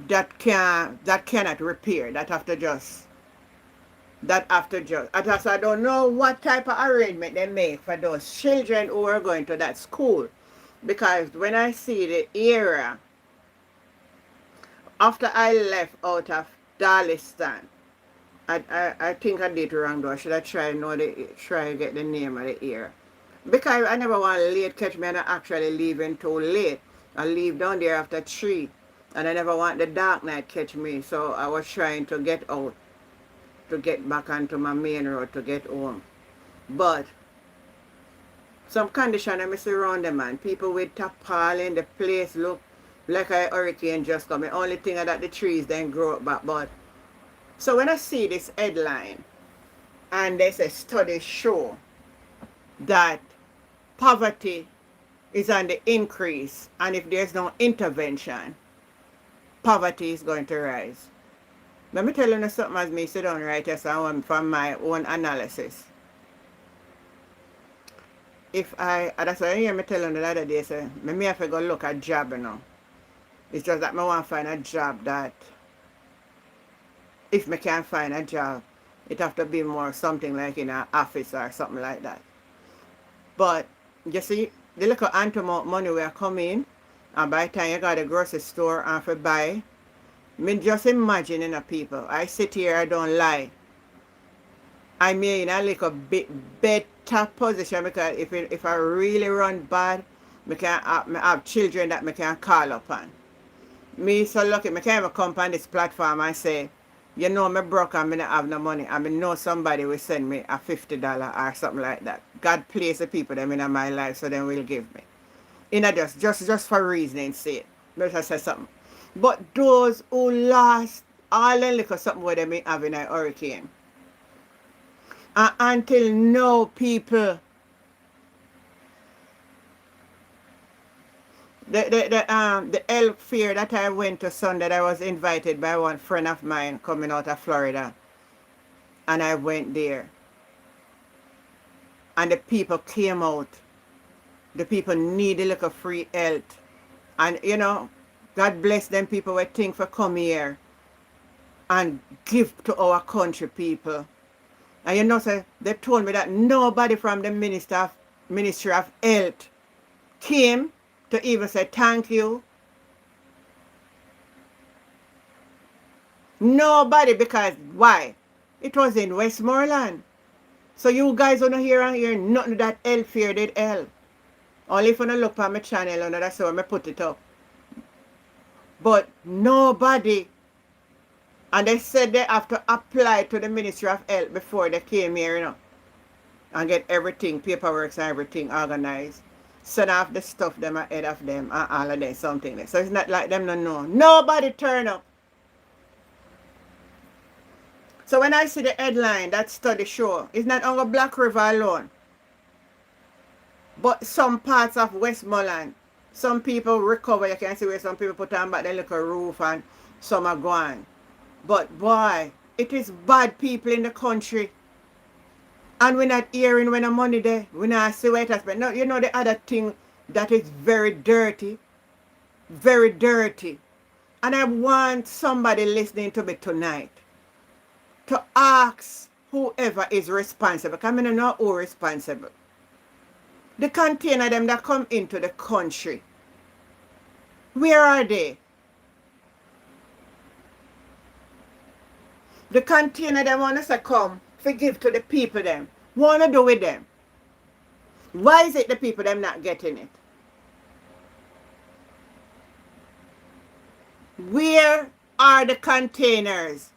That cannot repair. That after just. I don't know what type of arrangement they make for those children who are going to that school. Because when I see the area, after I left out of Darlington, I think I did wrong though. Should I try to get the name of the area? Because I never want late catch me and I actually leaving too late. I leave down there after 3. And I never want the dark night catch me. So I was trying to get out, to get back onto my main road to get home. But some condition I see around them, man. People with tarpaulin, the place look like a hurricane just come. The only thing is that the trees then grow up back. But so when I see this headline and they say studies show that poverty is on the increase, and if there's no intervention, poverty is going to rise. Let me tell you something as me sit down right here from my own analysis. That's why you hear me tell you the other day, say, me have to go look at job, you know. It's just that I want to find a job that, if me can't find a job, it have to be more something like in an office or something like that. But, you see, the little amount money we are coming, and by the time you got the grocery store and for buy, me just imagine, you know, people, I sit here, I don't lie. I may in a little bit better position because if I really run bad, me have children that me can call upon. Me so lucky, me can even come on this platform and say, you know, me broke and me don't have no money, and me know somebody will send me a $50 or something like that. God place the people them in my life so they will give me. You know, just for reasoning sake. Let us say something. But those who lost all the little something where they may have in a hurricane. And until now, people, the elk fair that I went to Sunday, I was invited by one friend of mine coming out of Florida. And I went there. And the people came out. The people need a little free health. And, you know, God bless them people who think for come here and give to our country people. And you know, sir, they told me that nobody from the Ministry of Health came to even say thank you. Nobody, because why? It was in Westmoreland. So you guys wanna hear nothing that health fair did help. Only if you look at my channel and that's where I put it up. But nobody. And they said they have to apply to the Ministry of Health before they came here, you know. And get everything, paperwork and everything organized. Send off the stuff them ahead of them and all of them, something like. So it's not like them don't know. Nobody turn up. So when I see the headline, that study show, it's not only Black River alone. But some parts of Westmoreland, some people recover. You can see where some people put on back their little roof and some are gone. But boy, it is bad people in the country. And we're not hearing when the money there. We're not see where it has been. No, you know the other thing that is very dirty. Very dirty. And I want somebody listening to me tonight to ask whoever is responsible. Because I don't know who is responsible. The container them that come into the country. Where are they? The container them want us to come to give to the people them. Want to do with them. Why is it the people them not getting it? Where are the containers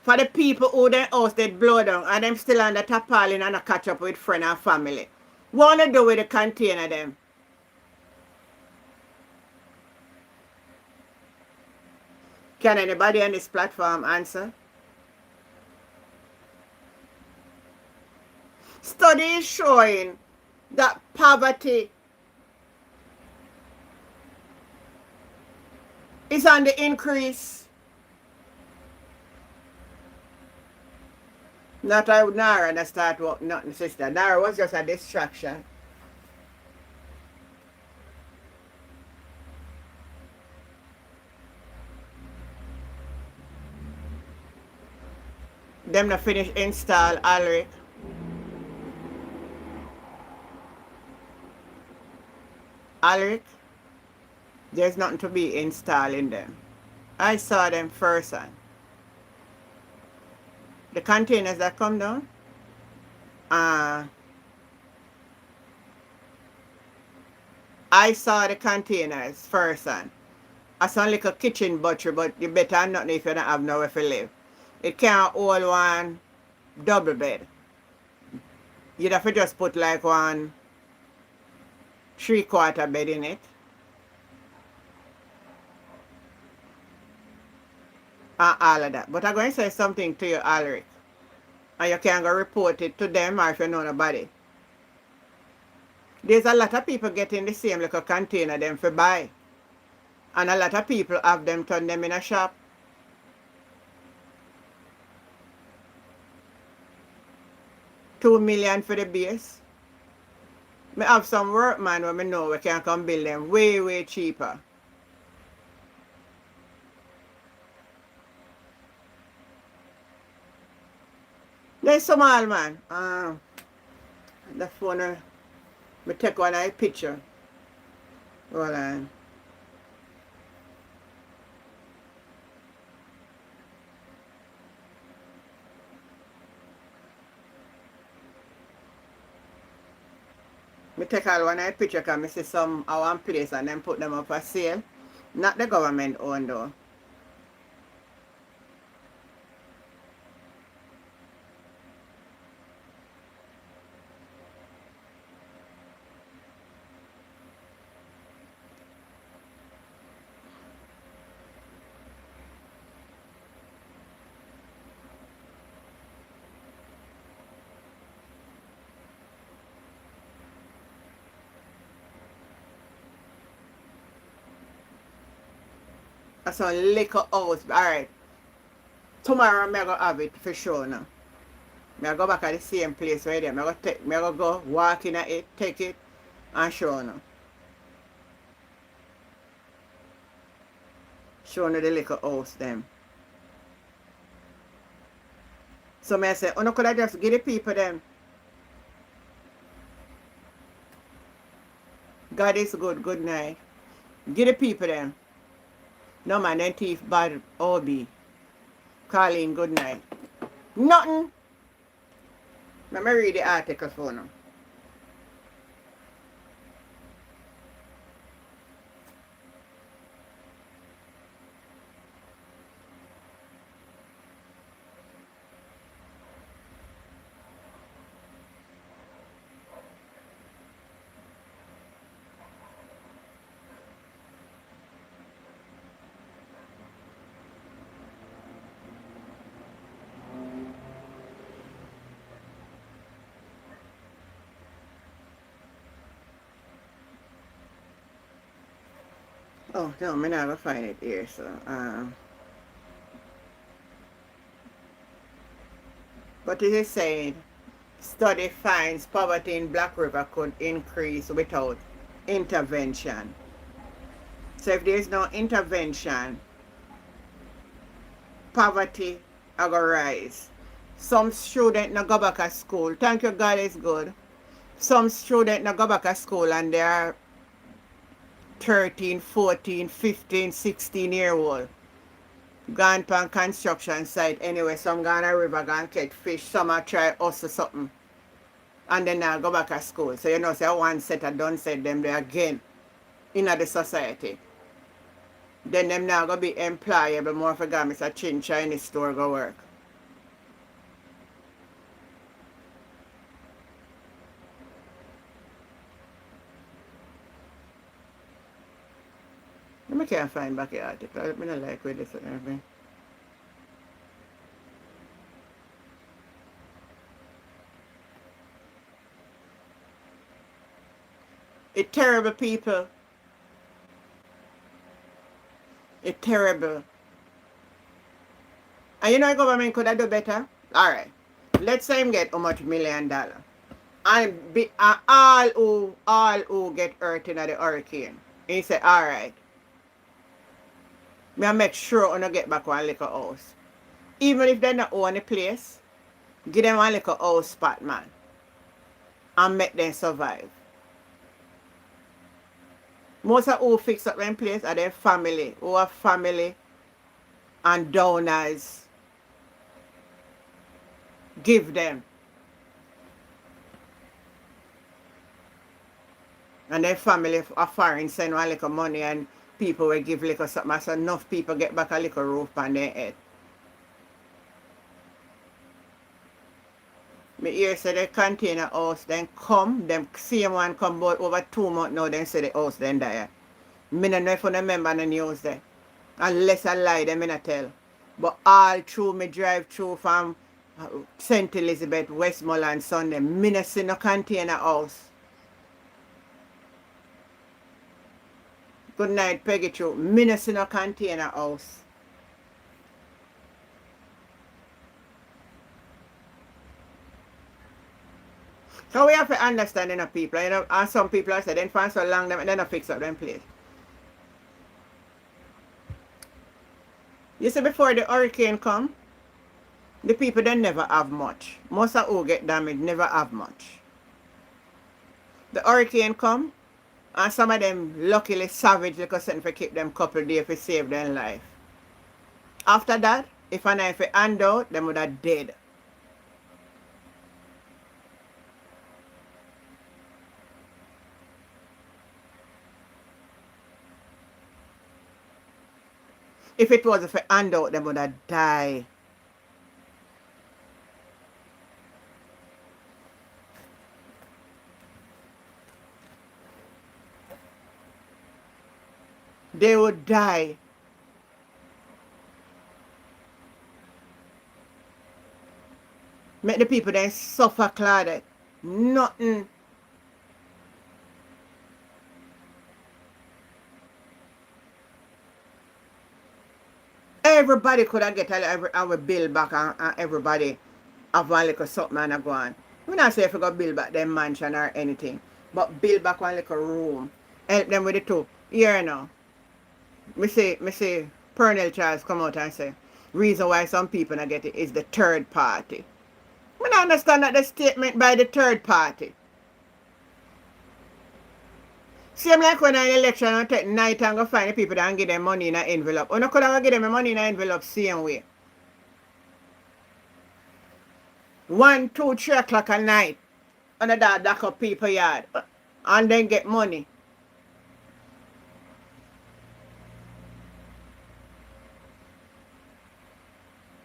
for the people who their house they blow down and them still on the tarpaulin and a catch up with friend and family? Want to do with the container them? Can anybody on this platform answer? Study is showing that poverty is on the increase. Not I would Nara that start work, nothing, sister. Nara was just a distraction. Them not finish install Alric. Alric, there's nothing to be installed in them. I saw them first hand. The containers that come down, I saw the containers first hand. I saw like a kitchen butcher, but you better not if you don't have nowhere to live. It can't hold one double bed. You'd have to just put like one 3/4 bed in it. And all of that. But I'm going to say something to you, Alric. And you can go report it to them or if you know nobody. There's a lot of people getting the same little container them for buy. And a lot of people have them turn them in a shop. $2 million for the base. Me have some workman where me know we can come build them way, way cheaper. There's some all man. The phone, me take one eye picture. Hold on. Me take all one eye picture because me see some at one place and then put them up for sale. Not the government owned though. That's a liquor house. Alright. Tomorrow I'm going to have it for sure now. I go back at the same place right there. I go walk in at it, take it, and show now. Show you the liquor house them. So I say, oh no, could I just give the people them? God is good, good night. Give the people them. No man, then thief bad OB. Colleen, good night. Nothing. Let me read the article for now. Oh, no, I'm not going to find it here, so, but it is saying, study finds poverty in Black River could increase without intervention. So if there is no intervention, poverty will rise. Some students not go back to school. Thank you, God is good. Some students not go back to school and they are 13, 14, 15, 16-year-old. Gone to a construction site anyway. Some gone a river, gone catch fish. Some are try hustle something. And then now go back to school. So you know, say one set of done set them there again in the society. Then them now go be employable more for God, Mr. Chincha in the store go work. I can't find back the article. I don't like where this and everything. It's terrible, people. It's terrible. And you know the government could have do better? Alright. Let's say him get how much $1 million. And all who get hurt in the hurricane. He said, alright. Me make sure I get back one little house. Even if they don't own the place, give them one little house spot, man. And make them survive. Most of who fix up them place are their family, who have family and donors. Give them. And their family are foreign send one little money and people will give little something, so enough people get back a little roof on their head. Me hear say the container house then come, them same one come about over 2 months now, then say the house then die. Me don't know if you remember the news there. Unless I lie, them me not tell. But all through me drive through from St. Elizabeth, Westmoreland, Sunday, me not see no container house. Good night, Peggy True. Minutes in a container house. So we have to understand, you know, people, you know, and some people are saying, then for so long, them, and then I fix up them place. You see, before the hurricane come, the people, they never have much. Most of who get damaged never have much. The hurricane come, and some of them luckily savage because something for keep them couple days to save their life. After that, if a knife hand out, them would have dead. If it was for hand out, them would have died. They would die. Make the people then suffer, Claude. Nothing. Everybody could have get our bill back and everybody have one little something and go on. We not say if we go build back them mansion or anything, but build back one little room. Help them with the two. Here now. Me say Pernell Charles come out and say reason why some people not get it is the third party. We don't understand that the statement by the third party. Same like when an election I take night and go find the people that and give them money in an envelope. Or no could have give them money in an envelope same way. 1, 2, 3 o'clock at night. And that back up people yard. And then get money.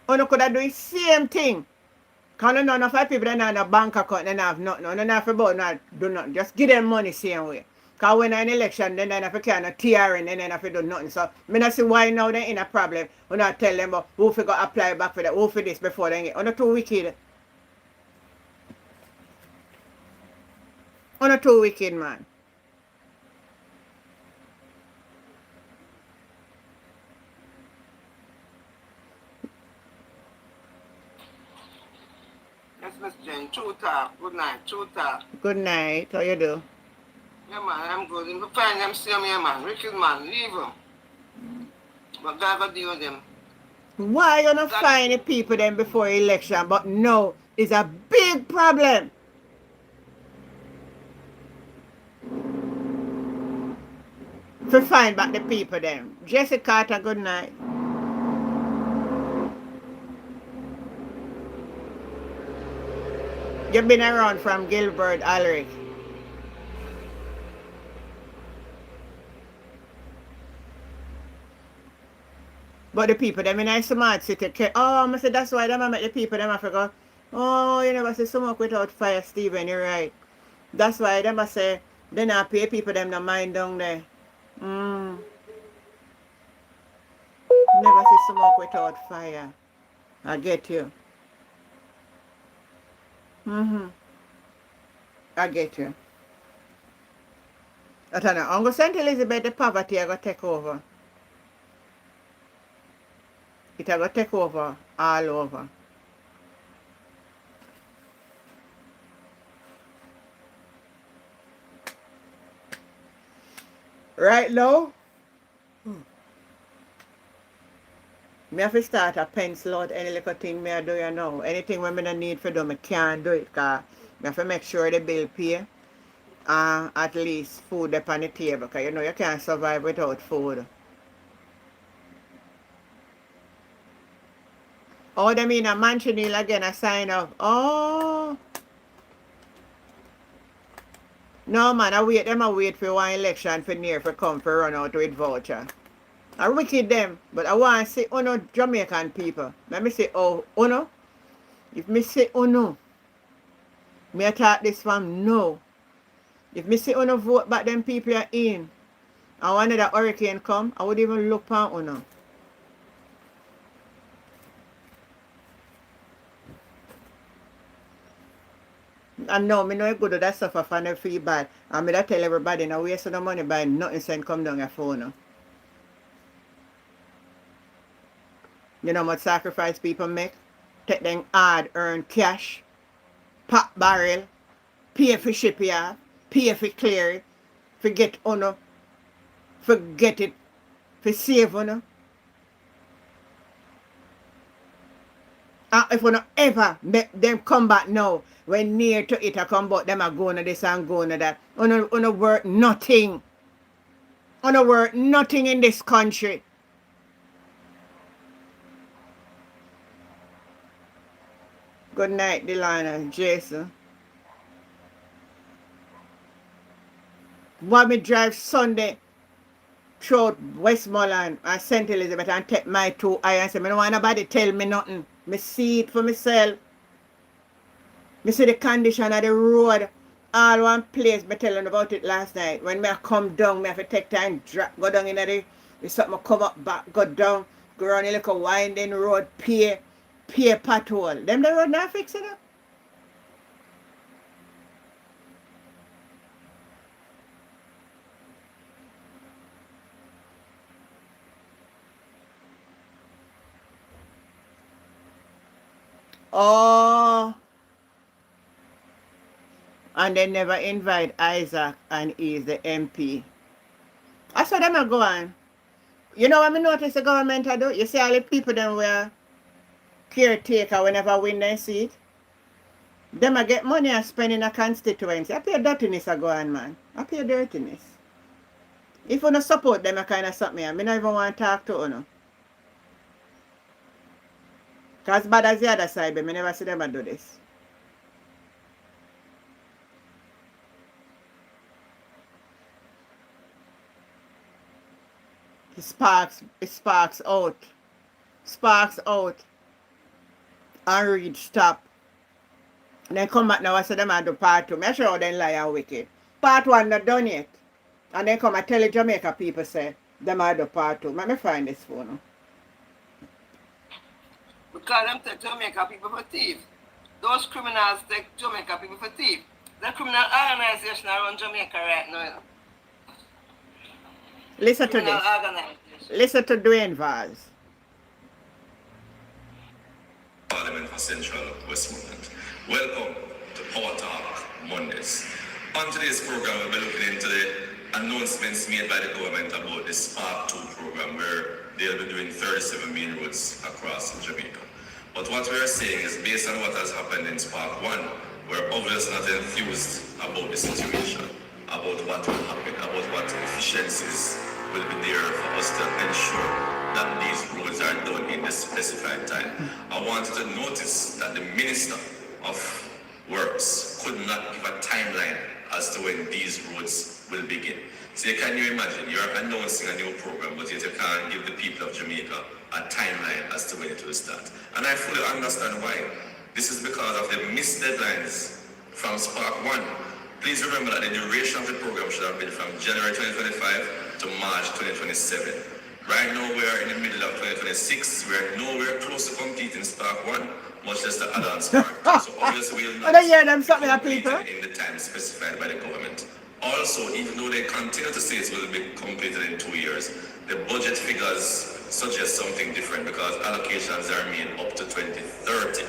Or no could have do the same thing. Because none of the people that have a bank account and have nothing. No, not about not do nothing. Just give them money same way. Because when an election, then they have to carry a TRN and then they have to do nothing. So, I don't see why now they're in a problem. We not tell them, but who for go apply back for that, who for this before they get. On the too wicked. On the too wicked, man. Yes, Miss Jane. True talk. Good night. True talk. Good night. How you do? Yeah, man, I'm good. If you find them, see me, man. Wicked man, leave them. But God will deal with them. Why you not find the people then before election? But no, it's a big problem. To find back the people then. Jesse Carter, good night. You've been around from Gilbert, Alric. But the people, them in a smart city, oh, I say that's why them make the people, them have to go, oh, you never say smoke without fire, Stephen, you're right. That's why them say, they not pay people, them no mind down there. Never say smoke without fire. I get you. I get you. I don't know. Uncle St. Elizabeth, the poverty I got take over. It I got take over all over. Right now, me have to start a pencil out any little thing me I do you know. Anything when me don't need for do, me can't do it because me have to make sure the bill pay. At least food up on the table because you know you can't survive without food. Oh, they mean a Mansion Hill again, a sign of, oh. No, man, I wait for one election for near for come for run out with voucher. I wicked them, but I want to say, oh no, Jamaican people. Let me say, oh no. If me say, oh no, me attack this from no. If me say, oh no, vote back them people are in, and one of the hurricane come, I would even look on oh no. And no, me know it good that suffer from the feel bad. And me that tell everybody now waste no money by nothing send come down your phone. No. You know how much sacrifice people make? Take them hard earned cash, pop barrel, pay for ship here, pay for clear it, forget honor, forget it, for save honor. And if we don't ever make them come back now, when near to it, I come back, them are going to this and going to that. On work nothing. On work nothing in this country. Good night, Delana, Jason. What me drive Sunday through Westmoreland and St. Elizabeth and take my 2 eye and say, I don't want nobody tell me nothing. Me see it for myself. Me see the condition of the road. All one place, me telling about it last night. When me come down, me have to take time, go down in the something come up back, go down, go around a little winding road, pay patrol. Them the road not fix it up. Oh, and they never invite Isaac and he's the MP. I saw them go on. You know what I notice the government I do? You see all the people them were caretaker whenever win their seat. Them I get money and spend in a constituency. I pay dirtiness I go on, man. I pay dirtiness. If you don't support them, I kind of stop me. I don't even want to talk to you. Because bad as the other side, but I never see them do this. It sparks out. Sparks out. And read stop. And then come back now I say them do part 2. Make sure they lie and wicked. Part 1 not done yet. And then come and tell the Jamaica people say them do part 2. Let me find this phone. Because them take Jamaica people for thief. Those criminals take Jamaica people for thief. The criminal organization around Jamaica right now. Listen to this. Listen to Dwayne Vaz. Parliament for Central Westmoreland. Welcome to Power Talk Mondays. On today's program, we'll be looking into the announcements made by the government about the Spark 2 program, where they'll be doing 37 main roads across Jamaica. But what we're saying is, based on what has happened in Spark 1, we're obviously not enthused about the situation, about what will happen, about what efficiencies will be there for us to ensure that these roads are done in the specified time. I wanted to notice that the Minister of Works could not give a timeline as to when these roads will begin. So can you imagine, you're announcing a new program, but yet you can't give the people of Jamaica a timeline as to when it will start. And I fully understand why. This is because of the missed deadlines from Spark 1. Please remember that the duration of the program should have been from January 2025 to March 2027. Right now we are in the middle of 2026. We are nowhere close to completing Spark 1, much less the add-on Spark 2. So obviously we will not complete in the time specified by the government. Also, even though they continue to say it will be completed in 2 years, the budget figures suggest something different because allocations are made up to 2030.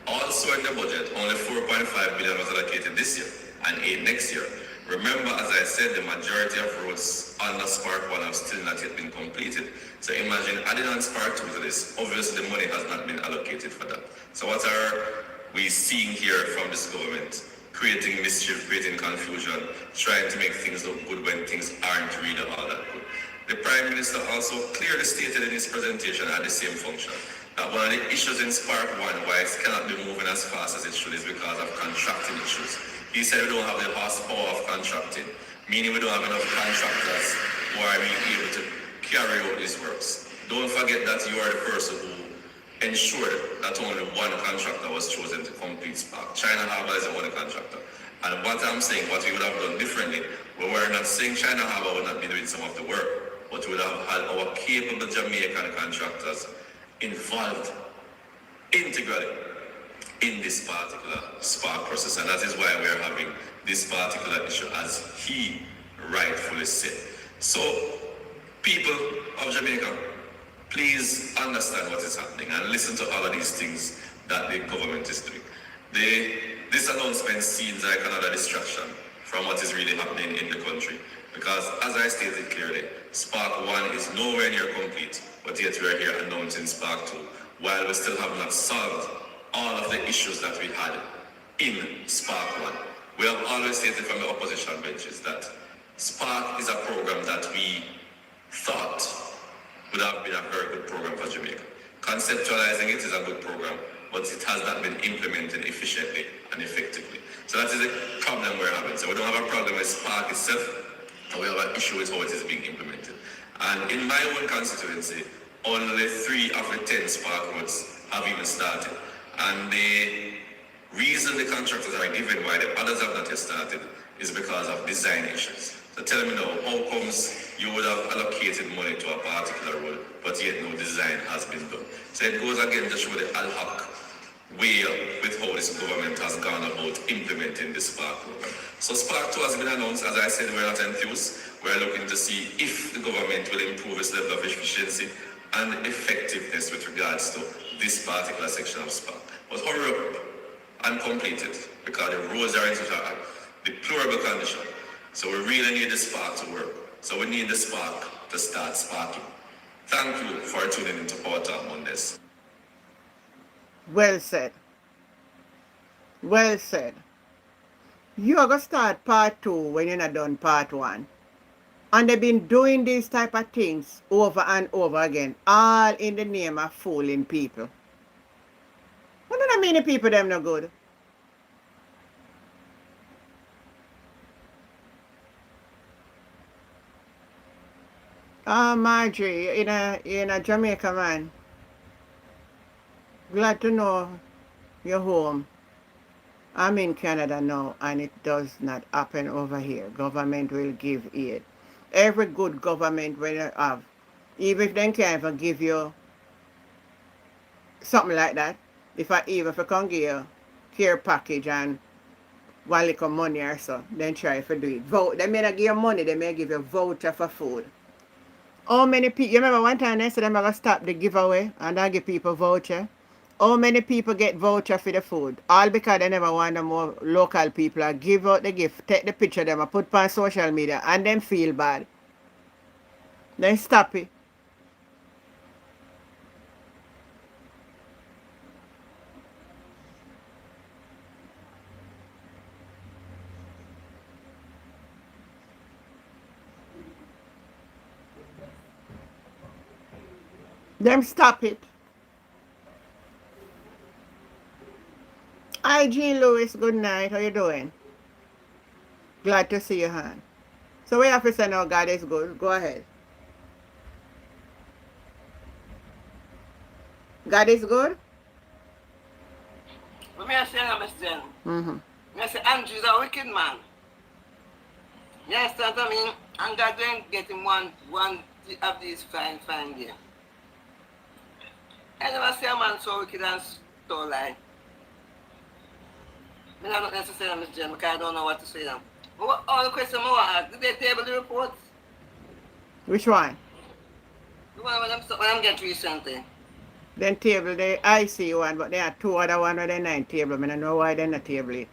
Also in the budget, only 4.5 billion was allocated this year and 8 next year. Remember, as I said, the majority of roads under Spark 1 have still not yet been completed. So imagine adding on Spark 2 to this. Obviously, the money has not been allocated for that. So what are we seeing here from this government? Creating mischief, creating confusion, trying to make things look good when things aren't really all that good. The Prime Minister also clearly stated in his presentation at the same function that one of the issues in Spark 1 why it cannot be moving as fast as it should is because of contracting issues. He said we don't have the horsepower of contracting, meaning we don't have enough contractors who are being able to carry out these works. Don't forget that you are the person who ensured that only one contractor was chosen to complete Spark. China Harbour is the only contractor. And what I'm saying, what we would have done differently, we were not saying China Harbour would not be doing some of the work, but we would have had our capable Jamaican contractors involved integrally in this particular spark process, and that is why we are having this particular issue, as he rightfully said. So, people of Jamaica, please understand what is happening and listen to all of these things that the government is doing. This announcement seems like another distraction from what is really happening in the country, because as I stated clearly, Spark 1 is nowhere near complete, but yet we are here announcing Spark 2, while we still have not solved all of the issues that we had in Spark 1. We have always stated from the opposition benches that Spark is a program that we thought would have been a very good program for Jamaica. Conceptualizing it is a good program, but it has not been implemented efficiently and effectively. So that is a problem we're having. So we don't have a problem with Spark itself, and we have an issue with how it is being implemented. And in my own constituency, only 3 of the 10 Spark roads have even started. And the reason the contractors are given why the others have not yet started is because of design issues. So tell me now, how comes you would have allocated money to a particular road, but yet no design has been done? So it goes again to show the ad hoc way with how this government has gone about implementing the Spark program. So Spark 2 has been announced. As I said, we're not enthused. We're looking to see if the government will improve its level of efficiency and effectiveness with regards to this particular section of Spark. But hurry up and complete it, because the roads are in such a deplorable condition. So we really need the Spark to work. So we need the Spark to start sparking. Thank you for tuning into Power Talk Mondays. Well said. Well said. You are going to start part 2 when you're not done part 1. And they've been doing these type of things over and over again, all in the name of fooling people. What do many people them no good? Marjorie, in a Jamaica, man. Glad to know you're home. I'm in Canada now, and it does not happen over here. Government will give aid. Every good government will have. Even if they can't even give you something like that, if I can give you care package and one little money or so, then try to do it. They may not give you money, they may give you a voucher for food. How many people, you remember one time they said they're going to stop the giveaway and I give people voucher? How many people get voucher for the food? All because they never want the more local people to give out the gift, take the picture of them and put on social media and then feel bad. Then stop it. Them stop it. Hi, Jean Lewis. Good night. How you doing? Glad to see you, hon. So we have to say now, God is good. Go ahead. God is good? What may I say now, Mr. Jen? Mm-hmm. I say Andrew is a wicked man. Yes, that's what I mean. And God didn't get him one of these fine games. I never see a man so wicked and so lie. I don't necessarily, Mr. Jen, because I don't know what to say now. But all the questions I want to ask, did they table the reports? Which one? The one when I'm getting recently. Then table the IC one, but there are 2 other ones where they're not table. I don't know why they're not table it.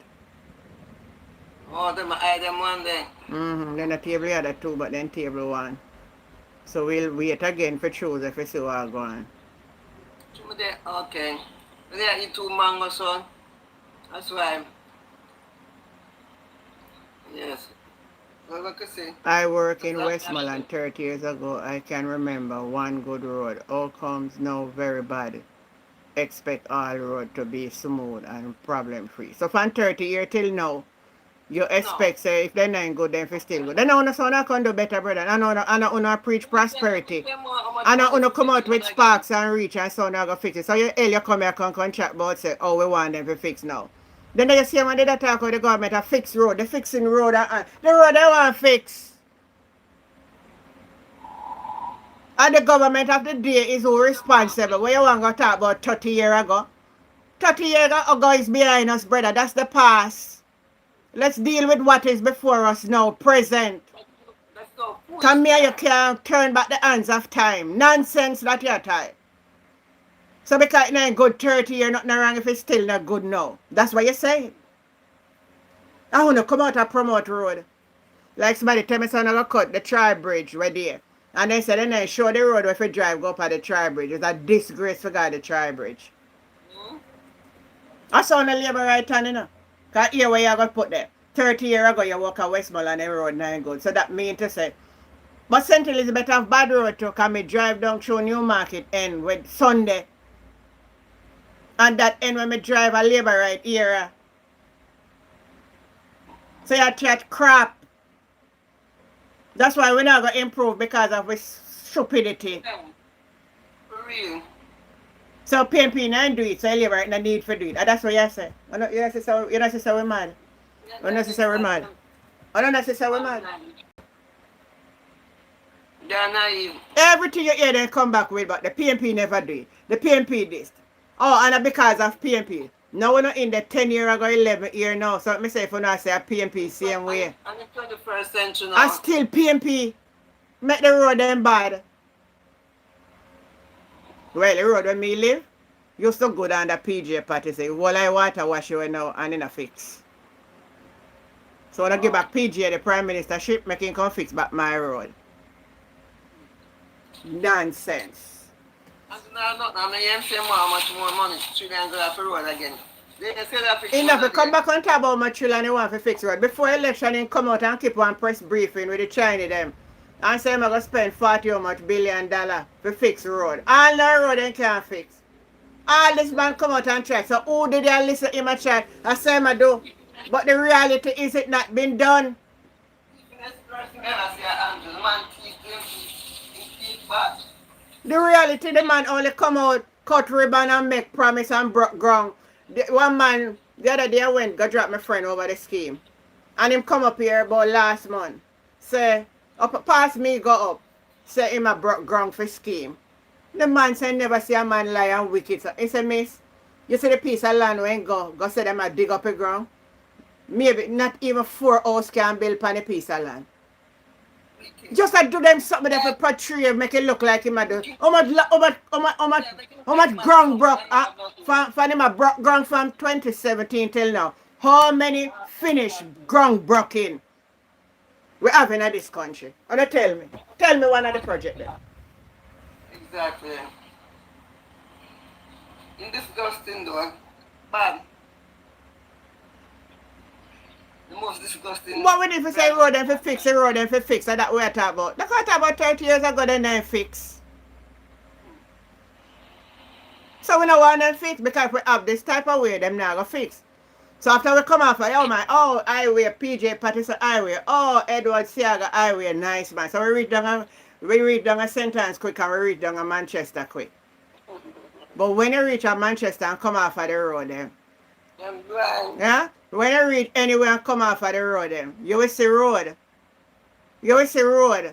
Oh, them one there. Mm-hmm. Then the table the other 2, but then table 1. So we'll wait again for choose if we see what's going on. Okay. They eat 2 mango, so that's why. Yes. Well, like I say. I work in Westmoreland 30 years ago. I can remember one good road. All comes now very bad. Expect all road to be smooth and problem free. So from 30 years till now, you expect say if they're not good, then if still good. Then I so I can do better, brother. I know preach prosperity. And I come out with sparks and reach and so now go fix it. So you come here and chat about say, oh, we want them to fix now. Then they see when they talk about the government to fix road. They're fixing road. The road they want to fix. And the government of the day is who responsible. What you want to talk about 30 years ago? 30 years ago is behind us, brother. That's the past. Let's deal with what is before us now, present. Come here, you can't turn back the hands of time. Nonsense that you're type. So because it ain't good 30 years, nothing wrong if it's still not good now. That's what you're saying. I want to come out and promote road. Like somebody tell me something about cut the Tri-Bridge right there. And they said then they show the road if you drive go up at the Tri-Bridge. It's a disgrace for God, the Tri-Bridge. I saw on the labor right hand, you know. Because here where you got to put there. 30 years ago you walk at Westmoreland and the road not good. So that mean to say. But St. Elizabeth have bad road too. Because me drive down through Newmarket end with Sunday. And that end when me drive a labor right here. So you chat crap. That's why we're not going to improve because of this stupidity. For real. So PNP not do it, so you right no need for do it. And that's what you say. You don't say so we're mad. You don't say so we're mad. You don't say so we're mad. They're naive. Everything you hear they come back with, but the PNP never do it. The PNP this. Oh, and because of PNP. Now we're not in the 10 year ago, 11 year now. So let me say if you not say a PNP same way. And the 21st century now. And still PNP make the road them bad. Well, the road where me live, used to go down the PJ party say, well, I water wash you now and in a fix. So when I give back PJ the Prime Ministership, making come fix back my road. Nonsense. How much more money Trillian go for road again. They say that Enough, to come back and talk about my Trillian they want to fix road. Before election, they come out and keep on press briefing with the Chinese them. And say I'm going to spend $40 billion to fix road. All the road they can't fix. All this man come out and try. So who did they listen to him and try? I say I do. But the reality is it not been done. The reality, the man only come out, cut ribbon and make promise and broke ground. One man, the other day I went, go drop my friend over the scheme. And him come up here about last month. Say, up past me go up. Say him a broke ground for scheme. The man say never see a man lie and wicked. So he said, miss, you see the piece of land when go say them a dig up the ground? Maybe not even 4 houses can build on a piece of land. Just to do them something that for portray, make it look like him a do. How much ground broke from him a broke ground from 2017 till now? How many finished ground broken we have in this country? And tell me one of the project there. Exactly. In disgusting though, bad. The most disgusting. What we need to say road and for fix the road and for fix and that we are talking about. They can't talk about 30 years ago then they fix. So we don't want them fix because we have this type of way them now go fix. So after we come off, highway, PJ Patterson highway, Edward Seaga highway, nice man. So we reach down a sentence quick and we reach down a Manchester quick. But when you reach a Manchester and come off of the road then. Yeah? When you reach anywhere and come off of the road then, you will see road. You will see road.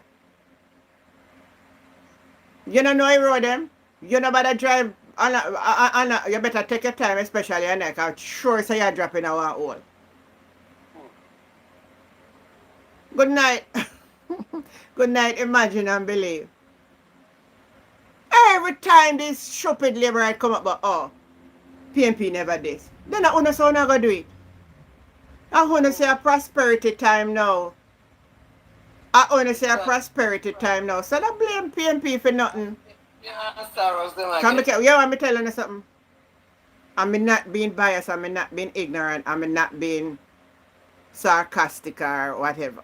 You don't know the road them? You know about to drive. You better take your time, especially at night. I'm sure say you're dropping a one hole. Good night. Good night. Imagine and believe. Every time this stupid labor come up, but PNP never this. Then I want to say not gonna do it. I want to say a prosperity time now. I want to say a prosperity time now. So don't blame PNP for nothing. Come here, I'm telling you something. I'm not being biased, I'm not being ignorant, I'm not being sarcastic or whatever.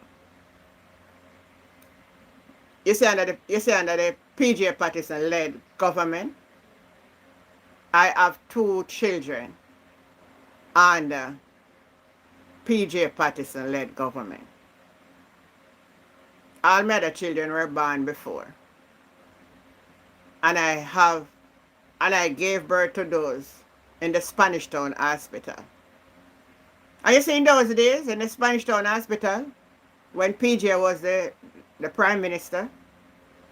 You see under the PJ Patterson led government, I have 2 children under PJ Patterson led government. All my other children were born before. And I gave birth to those in the Spanish Town Hospital. And you see in those days, in the Spanish Town Hospital, when PJ was the Prime Minister,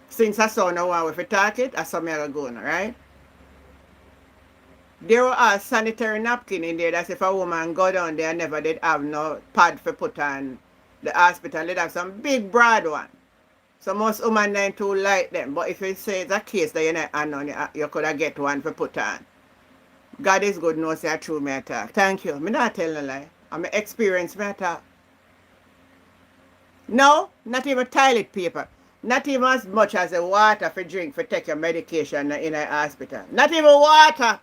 since I saw no one if you talk it, I saw me go, right? there were a sanitary napkin in there. That's if a woman go down there and never did have no pad for put on the hospital. They'd have some big broad one. So most women then too like them. But if you say it's a case that you're not on, you could have get one for put on. God is good, no say true me attack. Thank you. Me not tell no lie. I'm experience me attack. No, not even toilet paper. Not even as much as the water for drink for take your medication in a hospital. Not even water.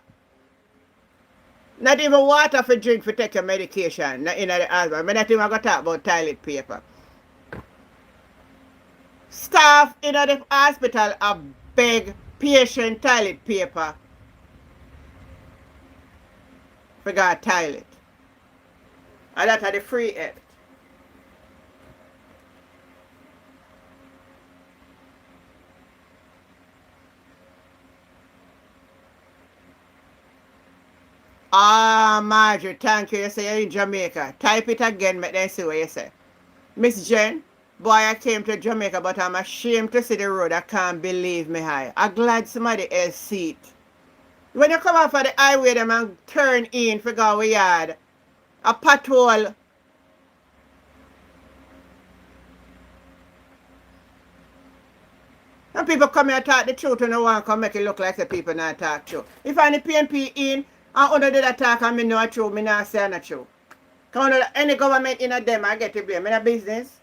Not even water for drink for take your medication in the hospital. I'm not even going to talk about toilet paper. Staff in the hospital are beg patient toilet paper for go toilet. And that are the free health. Ah, Marjorie, thank you. You say you're in Jamaica. Type it again, make them see what you say. Miss Jen, boy, I came to Jamaica, but I'm ashamed to see the road. I can't believe me high. I'm glad somebody else see it. When you come off of the highway, them and turn in for go yard, a patrol. And people come here talk the truth and no one come make it look like the people not talk true. If I the PNP in, and under the attack and me know true, me not say not true. Come on, any government in a them, I get to blame. In a business.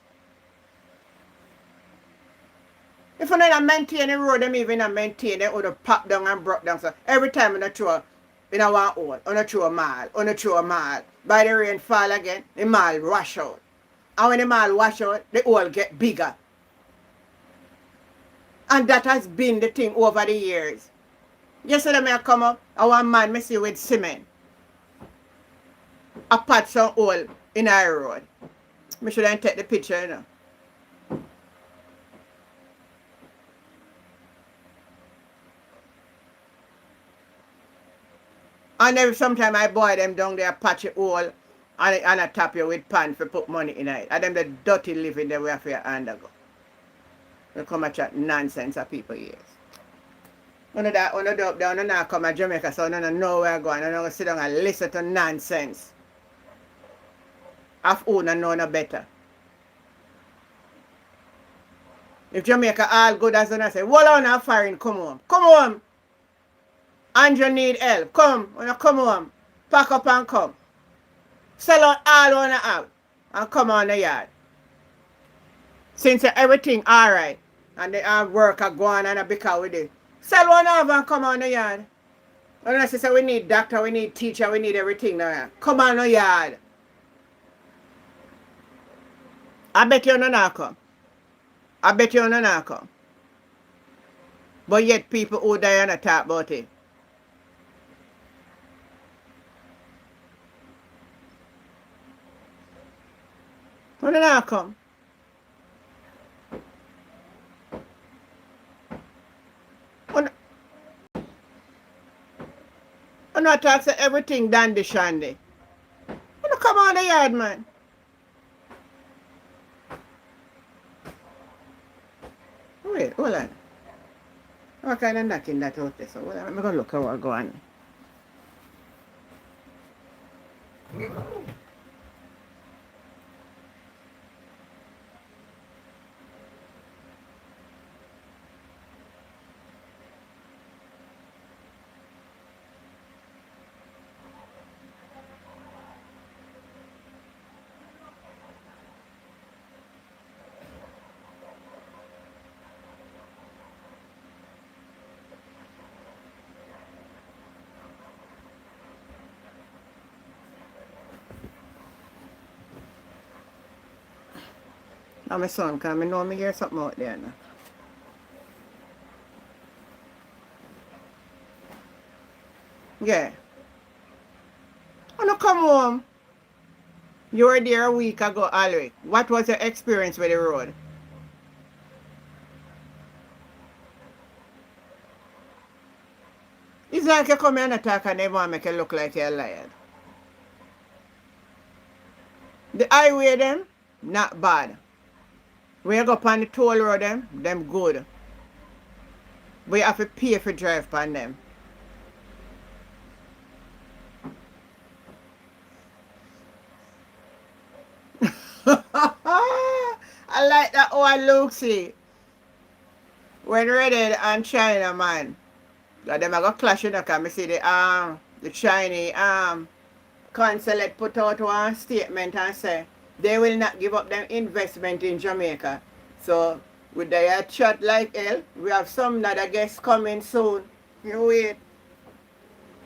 If you not maintain the road, them even not maintain, they would pop down and broke down. So every time I throw in a one hole, on a throw a mile, on a throw a mile. By the rain fall again, the mile wash out. And when the mile wash out, the hole get bigger. And that has been the thing over the years. Yesterday I come up, I one man me see with cement. A patch some hole in our road. I should have take the picture, you know. And every sometime I buy them down there, patch a hole and I tap you with pan for put money in it. And them the dirty living the way for your undergo. You come and chat nonsense of people years. One of that, one of the up there, one now come to Jamaica, so no know where I'm going. I don't sit down and listen to nonsense. Of who no know better. If Jamaica all good as I say, hold on now, foreign, come home. Come home. Andrew need help. Come. When you come home, pack up and come. Sell out all on the out and come on the yard. Since everything alright and the work are going on because with it. Sell one over and come on the yard. Unless you say we need doctor, we need teacher, we need everything now. Come on the yard. I bet you no not come. I bet you no not come. But yet people who die and talk about it. When did I come? I'm not talking everything dandy shandy. You know, come on the yard, man. Wait, hold on. What kind of knocking that out there? So hold on, I'm going to look at what's going on. Now my son, because I know me hear something out there now. Yeah. When you come home, you were there a week ago, Alric. What was your experience with the road? It's like you come here and attack and they want to make you look like you're a liar. The highway them, not bad. When you go up on the toll road them good. But you have to pay for drive on them. what Lucy. When Red and China, man. That them a go clash, you know, cause me see the Chinese consulate put out one statement and say they will not give up them investment in Jamaica. So with the chat like hell, we have some other guests coming soon. You wait.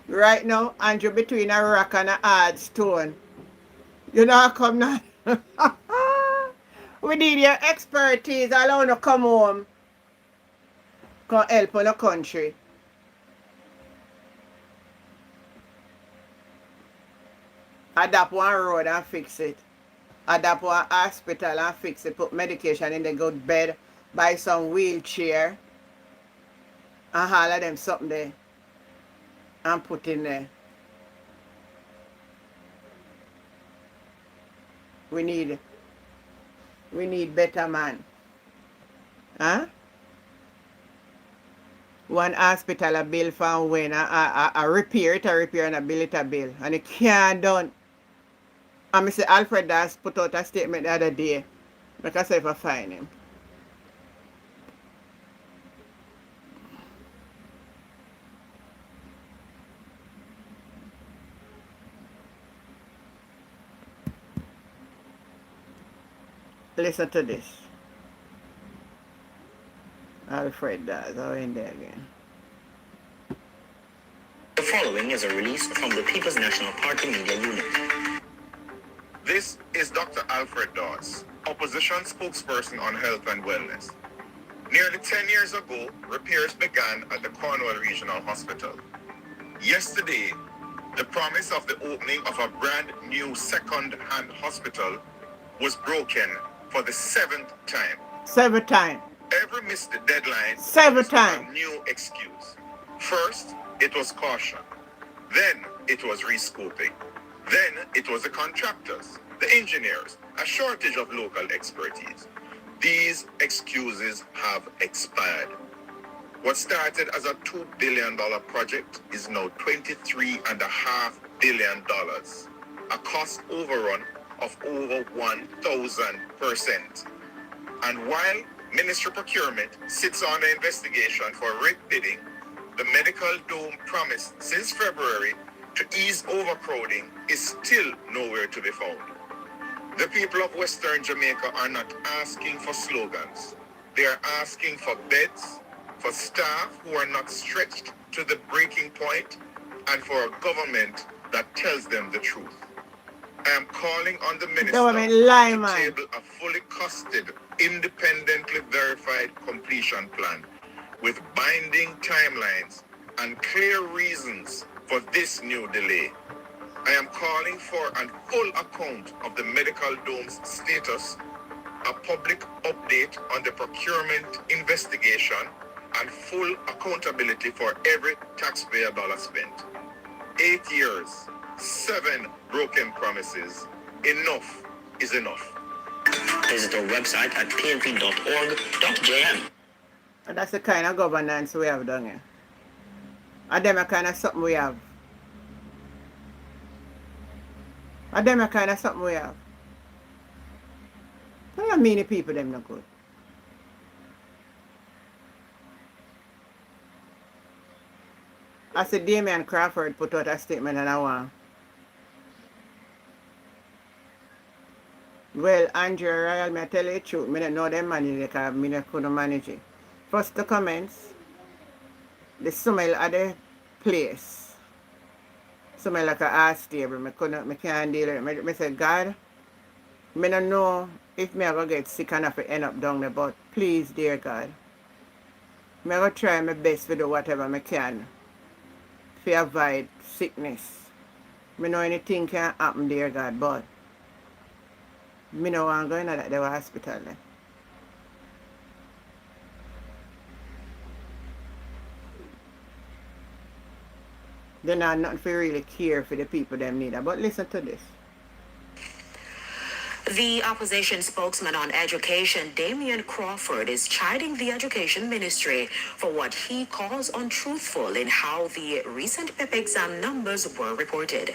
Right now, Andrew between a rock and a hard stone. You know how come now? We need your expertise. I want to come home. Come help on the country. Adapt one road and fix it. Adapt one hospital and fix it. Put medication in the good bed. Buy some wheelchair. And all of them something there. And put in there. We need better man. Huh? One hospital a bill for when a repair and a bill it a bill. And it can't done. And Mr. Alfred Das put out a statement the other day. Like I said, if I find him. Listen to this. Alfred does. Oh, in there again. The following is a release from the People's National Party Media Unit. This is Dr. Alfred Dawes, opposition spokesperson on health and wellness. Nearly 10 years ago, repairs began at the Cornwall Regional Hospital. Yesterday, the promise of the opening of a brand new second-hand hospital was broken for the 7th time. 7th time. Every missed deadline 7th time. A new excuse. First, it was caution. Then, it was rescoping. Then, it was the contractors, the engineers, a shortage of local expertise. These excuses have expired. What started as a $2 billion project is now $23.5 billion, a cost overrun of over 1,000%. And while Ministry Procurement sits on the investigation for rig bidding, the medical dome promised since February to ease overcrowding is still nowhere to be found. The people of Western Jamaica are not asking for slogans. They are asking for beds, for staff who are not stretched to the breaking point, and for a government that tells them the truth. I am calling on the minister to table a fully costed, independently verified completion plan with binding timelines and clear reasons for this new delay. I am calling for a full account of the medical dome's status, a public update on the procurement investigation, and full accountability for every taxpayer dollar spent. 8 years, 7 broken promises. Enough is enough. Visit our website at pnp.org.jm. And that's the kind of governance we have done here. And them are kind of something we have. And them are kind of something we have. There are many people them not good. I said Damian Crawford put out a statement and I want. Well, Andrew Royal, me tell you the truth, I don't know them manage it because I couldn't manage it. First the comments, the smell of the place. Smell like a ass table. I can't deal with it. I said, God, I don't know if I go get sick enough to end up down there, but please, dear God, I'm going to try my best to do whatever I can to avoid sickness. I know anything can happen, dear God, but I don't want to go into the hospital. They're not nothing for really care for the people them need. But listen to this. The opposition spokesman on education, Damian Crawford, is chiding the education ministry for what he calls untruthful in how the recent PEP exam numbers were reported.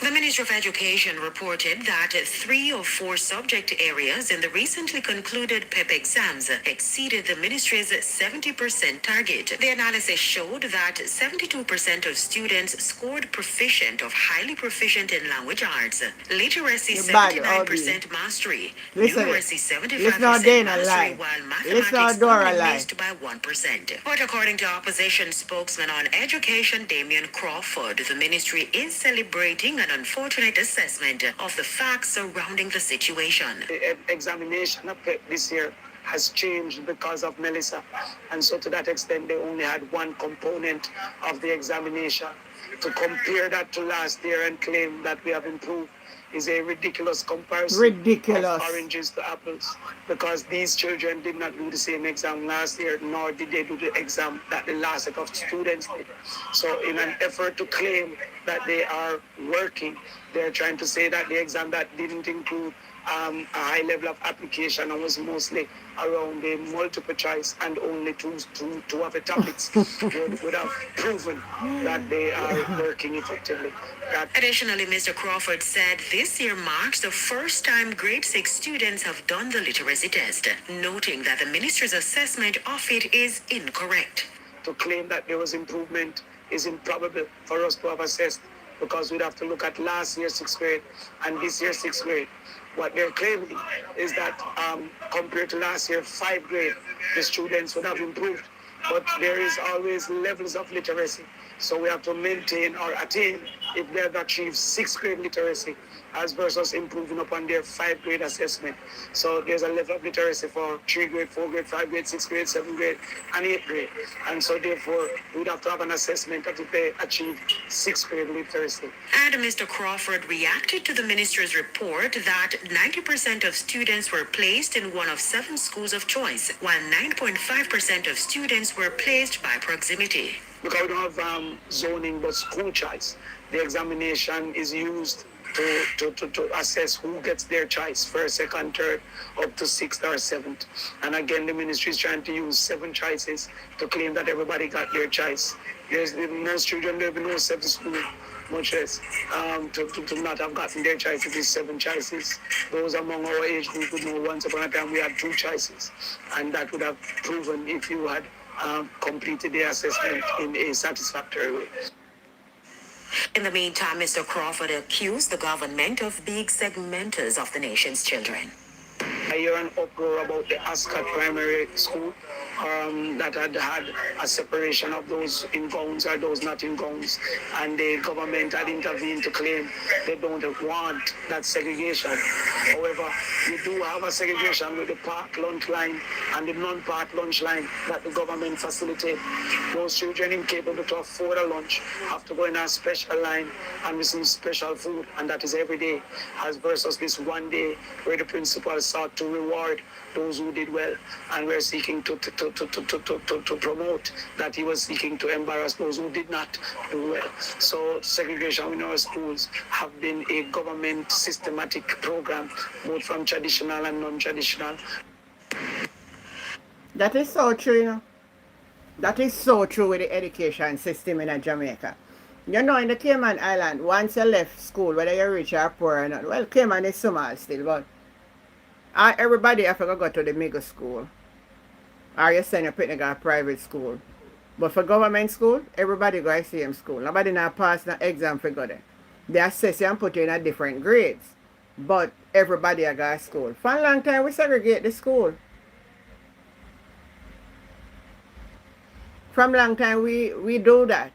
The Ministry of Education reported that 3 of 4 subject areas in the recently concluded PEP exams exceeded the ministry's 70% target. The analysis showed that 72% of students scored proficient of highly proficient in language arts, literacy 79% mastery, numeracy 75% mastery, while mathematics only missed by 1%. But according to opposition spokesman on education Damian Crawford, the ministry is celebrating an unfortunate assessment of the facts surrounding the situation. The examination of PEP this year has changed because of Melissa, and so to that extent they only had one component of the examination. To compare that to last year and claim that we have improved is a ridiculous comparison of oranges to apples, because these children did not do the same exam last year, nor did they do the exam that the last set of students did. So in an effort to claim that they are working, they're trying to say that the exam that didn't include a high level of application and was mostly around the multiple choice and only two of the topics would have proven that they are working effectively. Additionally, Mr. Crawford said this year marks the first time grade 6 students have done the literacy test, noting that the ministry's assessment of it is incorrect. To claim that there was improvement is improbable for us to have assessed, because we'd have to look at last year's 6th grade and this year's 6th grade. What they're claiming is that compared to last year, 5th grade, the students would have improved. But there is always levels of literacy. So we have to maintain or attain if they have achieved 6th grade literacy as versus improving upon their 5th grade assessment. So there's a level of literacy for 3th grade, 4th grade, 5th grade, 6th grade, 7th grade, and 8th grade. And so therefore, we'd have to have an assessment of if they achieve 6th grade literacy. And Mr. Crawford reacted to the minister's report that 90% of students were placed in one of 7 schools of choice, while 9.5% of students were placed by proximity. Because we don't have zoning but school choice. The examination is used to assess who gets their choice, 1st, 2nd, 3rd, up to 6th or 7th. And again, the ministry is trying to use 7 choices to claim that everybody got their choice. Most children live in no 7 school, much less to not have gotten their choice. It is 7 choices. Those among our age group would know once upon a time we had 2 choices. And that would have proven if you had completed the assessment in a satisfactory way. In the meantime, Mr. Crawford accused the government of being segmenters of the nation's children. I hear an uproar about the Ascot Primary School that had a separation of those in gowns or those not in gowns, and the government had intervened to claim they don't want that segregation. However, we do have a segregation with the park lunch line and the non-park lunch line that the government facilitates. Those children incapable to afford a lunch have to go in a special line and receive special food, and that is every day, as versus this one day where the principal sought to reward those who did well, and we're seeking to promote that he was seeking to embarrass those who did not do well. So segregation in our schools have been a government systematic program, both from traditional and non-traditional. That is so true, you know. That is so true with the education system in Jamaica. You know, in the Cayman Island, once you left school, whether you're rich or poor or not, well, Cayman is small still, but everybody have to go to the mega school. Or you send your picnic to a private school. But for government school, everybody go to the same school. Nobody not pass the exam for go there. They assess you and put you in a different grades. But everybody go to school. For a long time, we segregate the school. From long time, we do that.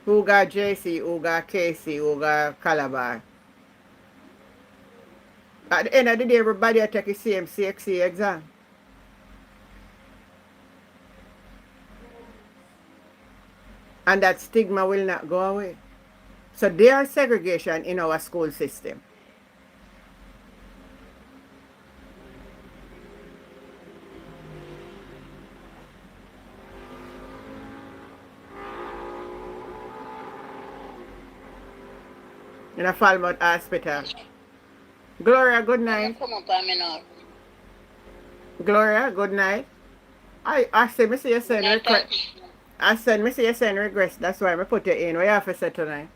Who got JC, who got KC, who got Calabar. At the end of the day, everybody will take the same CXC exam. And that stigma will not go away. So there is segregation in our school system. In a Falmouth hospital. Gloria, good night. Gloria, good night. I see you send request. I said, me say you send regress. That's why I put you in. What you have to say tonight?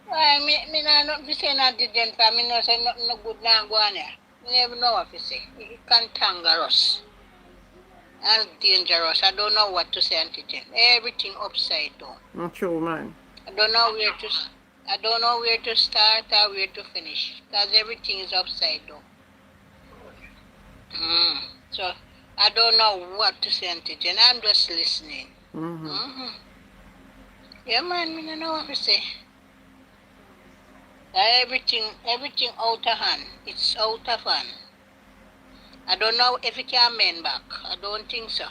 Why, me not be saying antigen for me no say nothing no good now go on there. Me never know what to say. It cantangerous and dangerous. I don't know what to say antigen. Everything upside down. True, man. I don't know where to start or where to finish because everything is upside down. So I don't know what to say antigen. I'm just listening. Yeah, man, me don't know what to say. Everything out of hand. It's out of hand. I don't know if it can mend back. I don't think so.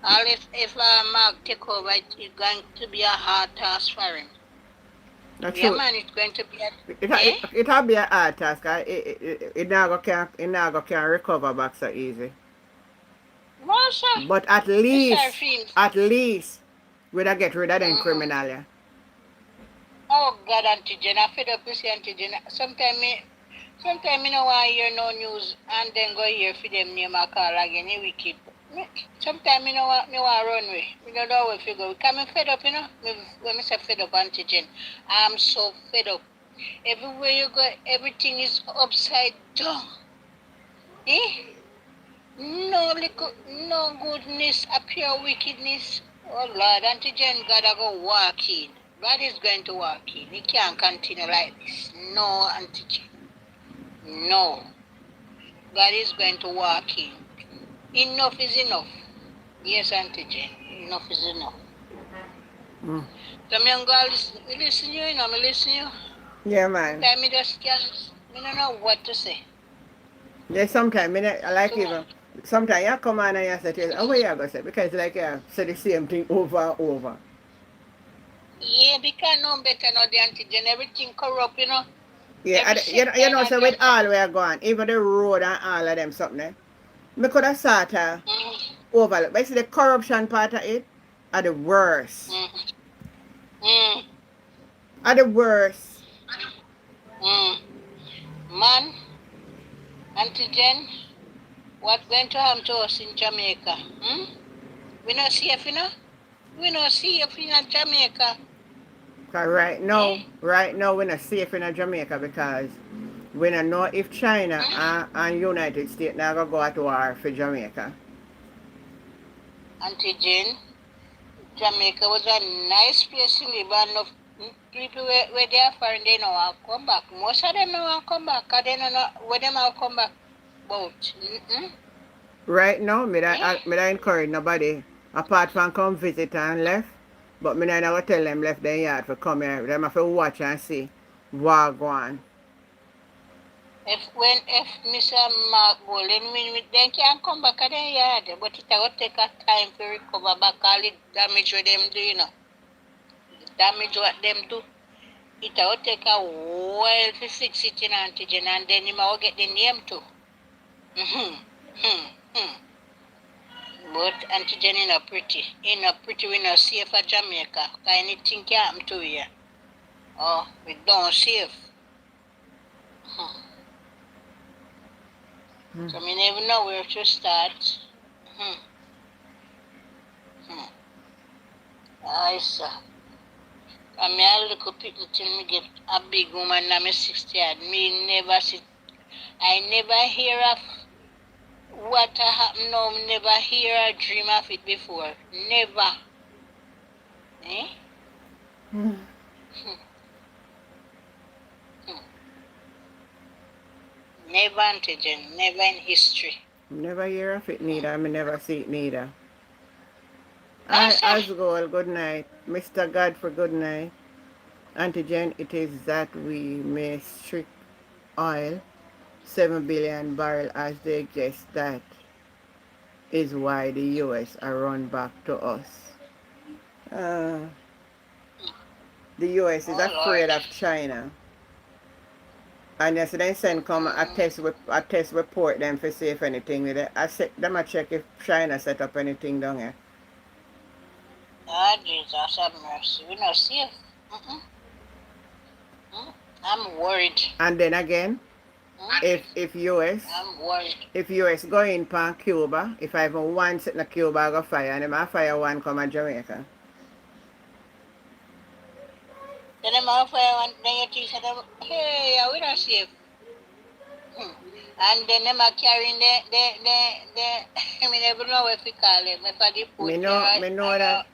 Or if Mark take over, it's going to be a hard task for him. That's yeah, true. man, it's going to be It'll be a hard task. It never can recover back so easy. But at least we'll get rid of them criminal. Yeah. Oh God, antigen, I fed up with antigen. Sometimes me no want to hear no news and then go hear for them name a call again. You wicked. Sometimes me want run away. We don't know where to go. Because I'm fed up, you know. When I say fed up antigen, I'm so fed up. Everywhere you go, everything is upside down. No goodness, a pure wickedness. Oh Lord, antigen gotta go walk in. God is going to walk in. He can't continue like this. No, antigen. No. God is going to walk in. Enough is enough. Yes, antigen. Enough is enough. So I'm going to listen to you, I listen to you. Yeah, man. I don't know what to say. Yeah, sometimes, I like even, sometimes you come on and you say, oh, what you going to say? Because like you say the same thing over and over. Yeah, because no better now the antigen, everything corrupt, you know. Yeah, you know, so with all we are going, even the road and all of them something, we could have started overlook. But see the corruption part of it are the worst. Are the worst. Man, antigen, what's going to happen to us in Jamaica? We not safe, you know? We not safe in Jamaica. Because right now we're not safe in Jamaica because we don't know if China and United States now going to go at war for Jamaica. Antigen, Jamaica was a nice place to live, and enough people where they are foreign, they don't want to come back. Most of them don't want to come back because they don't know where they want to come back about. Right now, me don't encourage nobody apart from come visit and left. But me not going to tell them left their yard to come here. Them have to watch and see what go on. If Mr. Mark Bolin, they can come back at their yard, but it will take a time to recover back all the damage what them do, you know. The damage what them do. It will take a while to fix it in antigen, and then you will get the name too. But antigen is not pretty. It's not pretty. We not safe for Jamaica. Because anything can happen to you. Oh, we don't safe. So we never know where to start. I sir. I mean, I look at people till me get a big woman and I'm 60 years. I never hear of what happened now. Never hear or dream of it before. Never. Never antigen, never in history. Never hear of it neither. I never see it neither. Asgol, good night. Mr. Godfrey, good night. Antigen, it is that we may strip oil 7 billion barrels as they guess. That is why the US are run back to us. The US is afraid of China. And yes, they send come a test report them to see if anything with it. Them a check if China set up anything down here. Ah, Jesus have mercy. We not safe. I'm worried. And then again, if US I'm worried. if US go in pan Cuba, if I even one sit in Cuba, I go fire, and if I fire one come at Jamaica. Then I'm off and then you teach them, hey, we don't safe. And then them are carrying the I mean, I don't know what we call it. Me know that.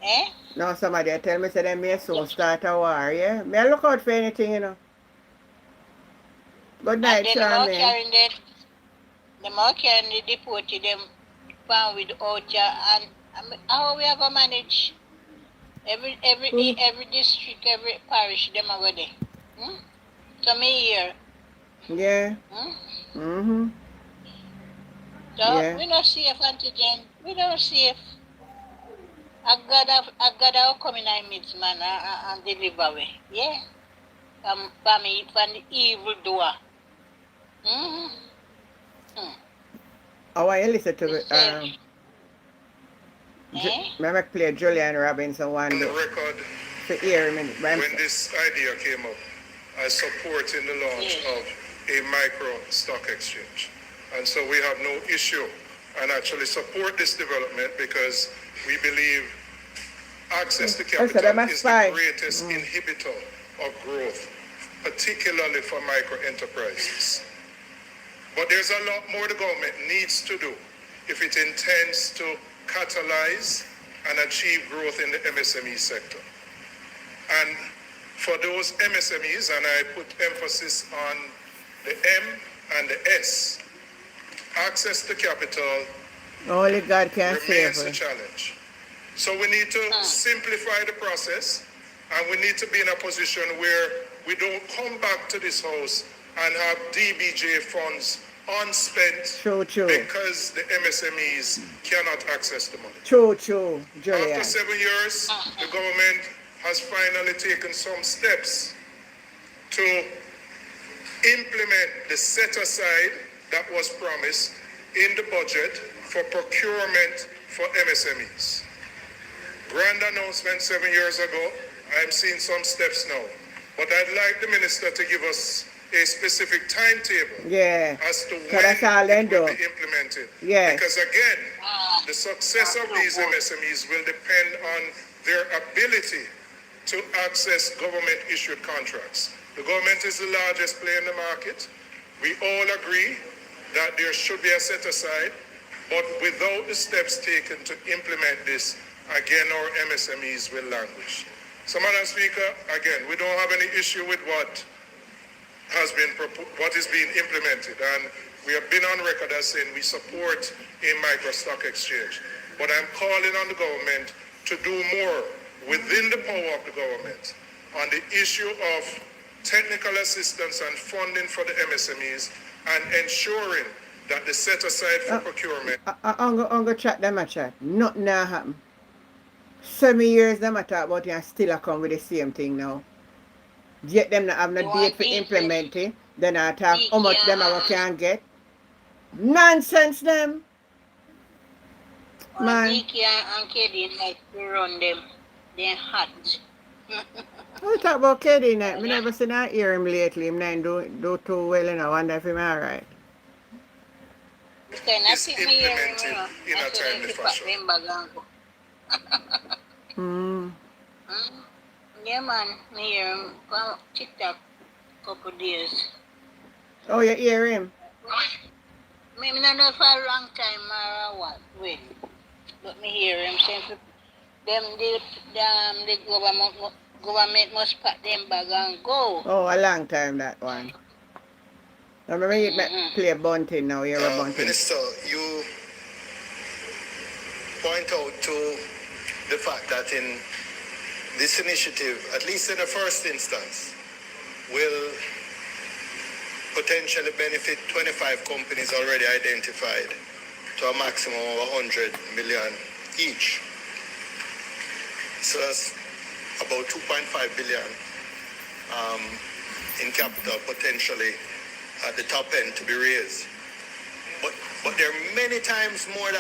Eh? Now somebody tell me say they may soon start a war, yeah? Me I look out for anything, you know. Good night, And then them all Charmaine. carrying the deported them found with Ocha and how we are gonna manage every district, every parish, them are there. So me here. Yeah. Mm-hmm. So Yeah. we not safe, Auntie Jen. We don't safe. I gotta come in our midst, man, and deliver way. Yeah. From the evil doer. I want you listen to me play Julian Robinson one On the day. record, To hear him in when this idea came up, I supported the launch of a micro stock exchange. And so we have no issue and actually support this development because we believe access to capital is the greatest inhibitor of growth, particularly for micro enterprises. But there's a lot more the government needs to do if it intends to catalyze and achieve growth in the MSME sector. And for those MSMEs, and I put emphasis on the M and the S, access to capital only God can remains save a us. challenge. So we need to simplify the process, and we need to be in a position where we don't come back to this house and have DBJ funds unspent True. because the MSMEs cannot access the money. True, Julian. After 7 years, the government has finally taken some steps to implement the set aside that was promised in the budget for procurement for MSMEs. Grand announcement 7 years ago. I'm seeing some steps now. But I'd like the minister to give us a specific timetable as to when it will be implemented. Because again, the success of these MSMEs will depend on their ability to access government-issued contracts. The government is the largest player in the market. We all agree that there should be a set-aside, but without the steps taken to implement this, again, our MSMEs will languish. So, Madam Speaker, again, we don't have any issue with what is being implemented, and we have been on record as saying we support a micro stock exchange. But I'm calling on the government to do more within the power of the government on the issue of technical assistance and funding for the MSMEs and ensuring that the set aside for procurement. I'm going to chat them a chat. Nothing now happen. 7 years them a talk about it and still I come with the same thing now. Yet them not have no date for implementing. Then I talk how much them I can get. Nonsense them. Man. Vicky and Katie like to run them. They're hot. We talk about Katie night. I never seen her hear him lately. Him not do too well and I wonder if him alright. Is implemented in a timely fashion. Yeah, man. Me hear him from TikTok couple days. Oh, you hear him? Me not know for a long time or what. Wait. But me hear him saying the government must pack them bag and go. Oh, a long time that one. I remember you play bunting now, you're a bunting. Minister, you point out to the fact that in this initiative, at least in the first instance, will potentially benefit 25 companies already identified to a maximum of 100 million each. So that's about 2.5 billion in capital potentially at the top end to be raised. But there are many times more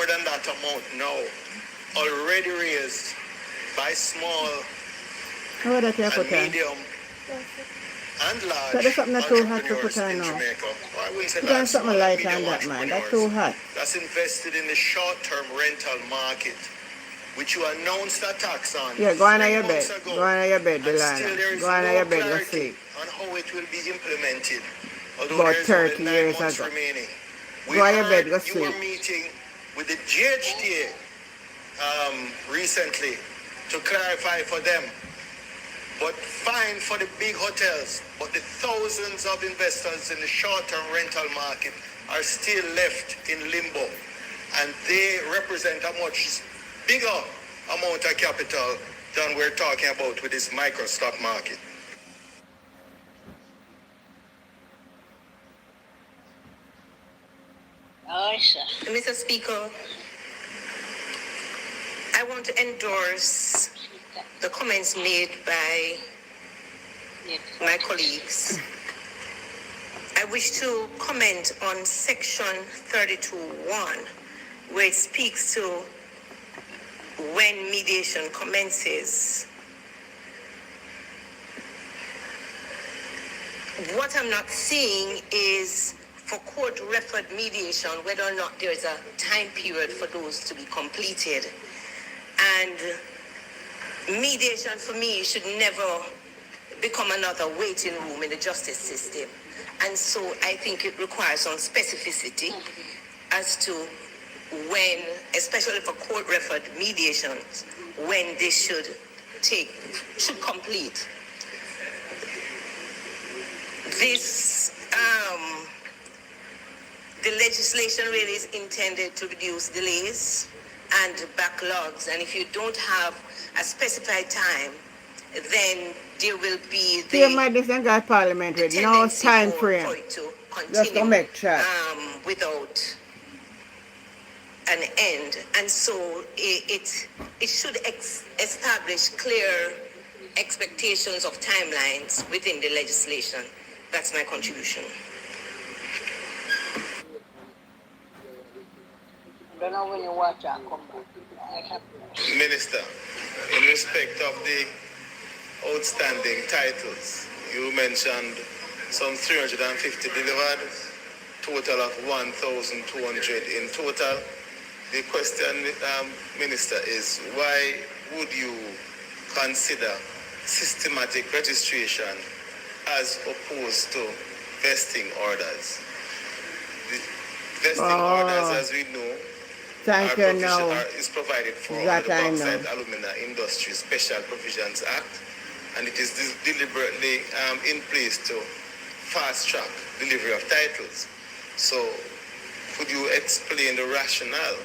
than that amount now already raised by small and medium and large So there's something that's too hot to entrepreneurs put on in now. Jamaica, or I wouldn't say Put on large, something small, light medium on that, man. That's entrepreneurs too hot. that's invested in the short-term rental market, which you announced a tax on Yeah, go on 3 your bed. months ago, Go on your bed, and still there Delana. is Go on no your bed, go clarity sleep. on how it will be implemented, although About there is only 30 9 years months ago. remaining. We Go on your heard bed, go you were sleep. meeting with the GHTA recently to clarify for them, but fine for the big hotels, but the thousands of investors in the short-term rental market are still left in limbo, and they represent a much bigger amount of capital than we're talking about with this micro stock market. Mr. Speaker, I want to endorse the comments made by my colleagues. I wish to comment on section 32.1, where it speaks to when mediation commences. What I'm not seeing is for court-referred mediation, whether or not there's a time period for those to be completed. And mediation for me should never become another waiting room in the justice system. And so I think it requires some specificity as to when, especially for court-referred mediations, when this should complete. This, the legislation really is intended to reduce delays and backlogs, and if you don't have a specified time, then there will be the See, my this guy parliament with no time frame. Just to make sure. Without an end, and so it should establish clear expectations of timelines within the legislation. That's my contribution. I don't know when you watch and come back. Minister, in respect of the outstanding titles, you mentioned some 350 delivered, total of 1,200 in total. The question, Minister, is why would you consider systematic registration as opposed to vesting orders? The vesting orders, as we know, is provided for under the Bauxite Alumina Industry Special Provisions Act, and it is deliberately in place to fast-track delivery of titles. So could you explain the rationale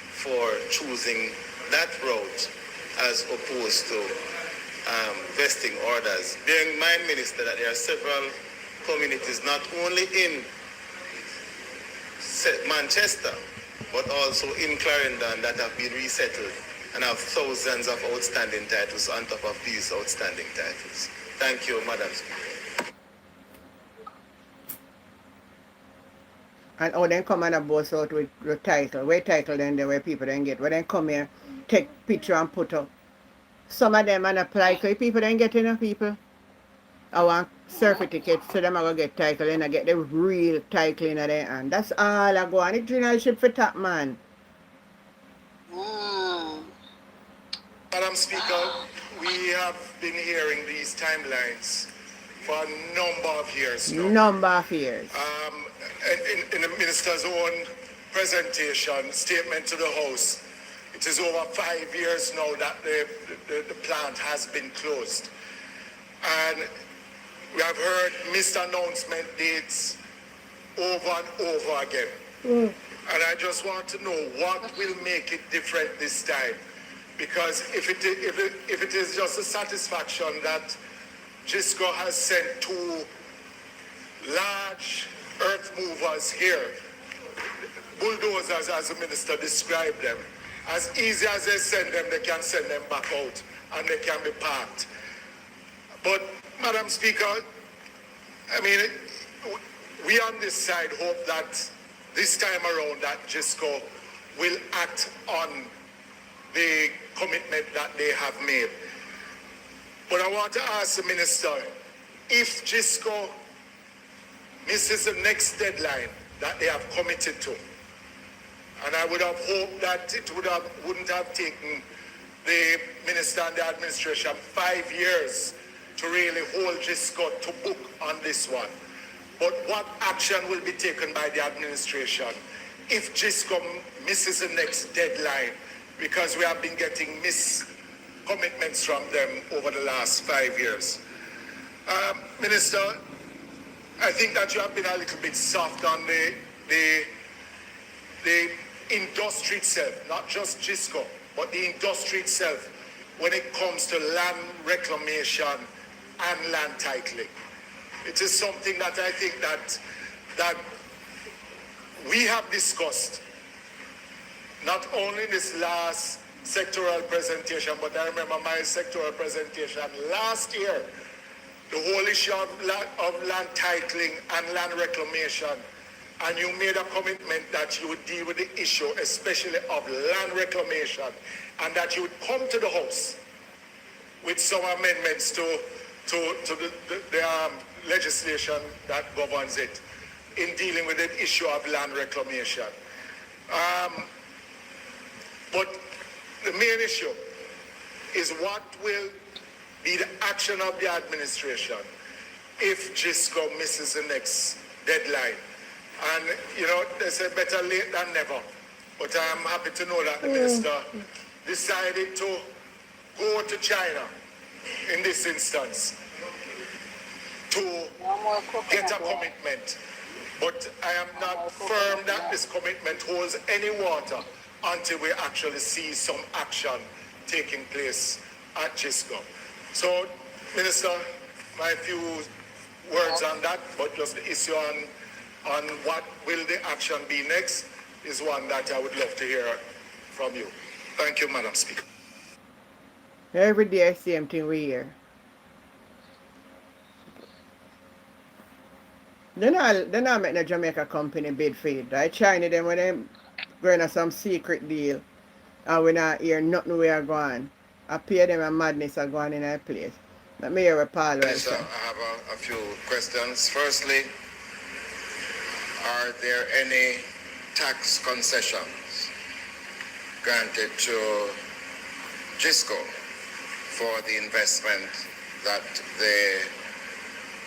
for choosing that route as opposed to vesting orders? Bearing in mind, Minister, that there are several communities, not only in Manchester, but also in Clarendon, that have been resettled and have thousands of outstanding titles on top of these outstanding titles. Thank you, Madam Speaker. And how then come and boast out with the title. Where title then where people then get. Where then come here, take picture and put up. Some of them and apply, because people then get enough people. I want certificates, so them I go get title and I get the real title in there, and that's all I go on. It's generalship for top man. Madam Speaker, we have been hearing these timelines for a number of years now. Number of years. In the Minister's own presentation, statement to the House, it is over 5 years now that the plant has been closed. And we have heard missed announcement dates over and over again. And I just want to know what will make it different this time. Because if it is just a satisfaction that GISCO has sent 2 large earth movers here, bulldozers as the minister described them, as easy as they send them, they can send them back out and they can be parked. But, Madam Speaker, I mean, we on this side hope that this time around that GISCO will act on the commitment that they have made. But I want to ask the minister, if GISCO misses the next deadline that they have committed to, and I would have hoped that it wouldn't have taken the minister and the administration 5 years to really hold GISCO to book on this one. But what action will be taken by the administration if GISCO misses the next deadline? Because we have been getting commitments from them over the last 5 years. Minister, I think that you have been a little bit soft on the industry itself, not just GISCO, but the industry itself when it comes to land reclamation and land titling. It is something that I think that we have discussed, not only in this last sectoral presentation, but I remember my sectoral presentation last year, the whole issue of land titling and land reclamation, and you made a commitment that you would deal with the issue, especially of land reclamation, and that you would come to the House with some amendments to the legislation that governs it in dealing with the issue of land reclamation. But the main issue is what will be the action of the administration if GISCO misses the next deadline. And, you know, they say better late than never. But I'm happy to know that the minister decided to go to China in this instance to get a commitment. But I am not firm that this commitment holds any water until we actually see some action taking place at GISCO. So, Minister, my few words on that, but just the issue on what will the action be next is one that I would love to hear from you. Thank you, Madam Speaker. Every day, same thing we hear. They not make the Jamaica company bid for it, right? China, them when they going on some secret deal, and we not hear nothing we are going. I pay them a madness are going in our place. Let me hear what Paul will say. I have a few questions. Firstly, are there any tax concessions granted to GISCO for the investment that they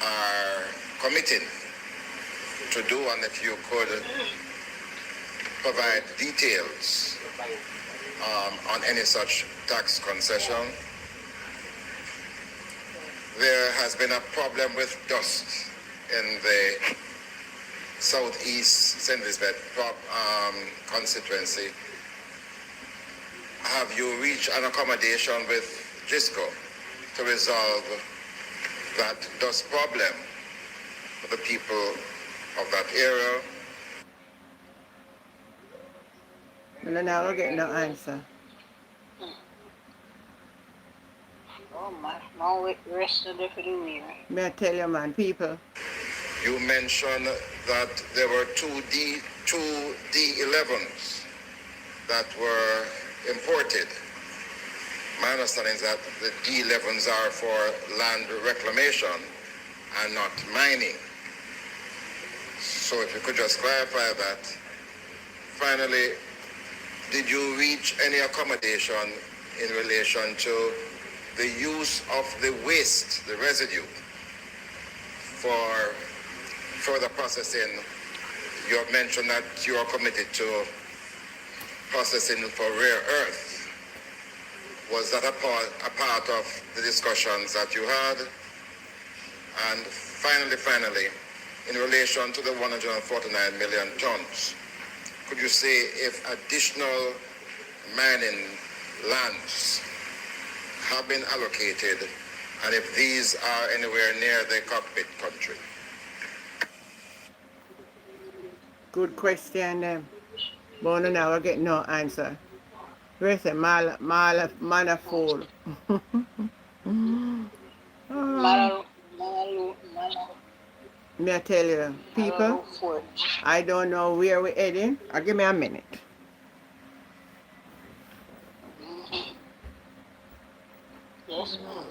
are committing to do, and if you could provide details on any such tax concession? There has been a problem with dust in the southeast St. Elizabeth constituency. Have you reached an accommodation with GISCO to resolve that dust problem for the people of that area? Well, now we'll get no answer. Oh my, now it rested for the week. May I tell you, man, people? You mentioned that there were two D11s that were imported. My understanding is that the D11s are for land reclamation and not mining. So if you could just clarify that. Finally, did you reach any accommodation in relation to the use of the waste, the residue, for further processing? You have mentioned that you are committed to processing for rare earth. Was that a part of the discussions that you had? And finally, in relation to the 149 million tons, could you say if additional mining lands have been allocated and if these are anywhere near the cockpit country? Good question. But now I get no answer. Where's the manifold? May I tell you, people, I don't know where we're heading. Give me a minute. Yes, ma'am.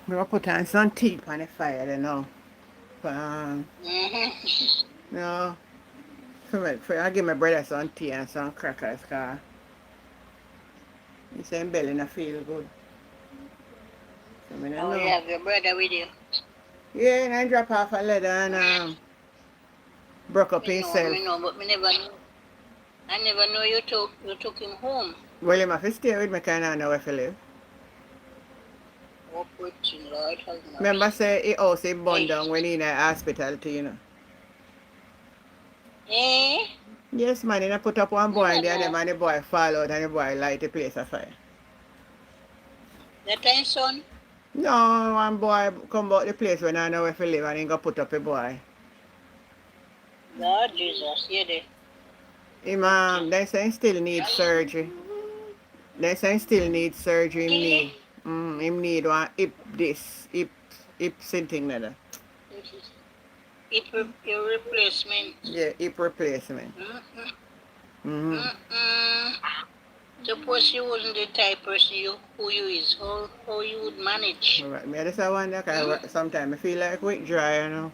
I'm gonna put on some tea on the fire, you know. No. I give my brother some tea and some crackers, cause he say him belly not feel good. So I don't know. You have your brother with you? Yeah, and I drop off a leather and broke up himself. I know, but me never know. I never know you took him home. Well, he must have stay with me, because I know where to live. Oh, poor thing, Lord have mercy. Remember, say he house he burned down when he in the hospital, too, you know. Eh? Yes, man, he put up one boy in there, and the boy fall out, and the boy light the place afire. That time, son? No, one boy come out the place when I know where to live, and he go put up a boy. Lord Jesus, you there? Him, they say he still need surgery. They say he still need surgery. Him need one hip something like that. Hip replacement. Yeah, hip replacement. Suppose you wasn't the type person who you is, how you would manage. Right. Me just wonder, because sometimes I feel like withdraw, you know.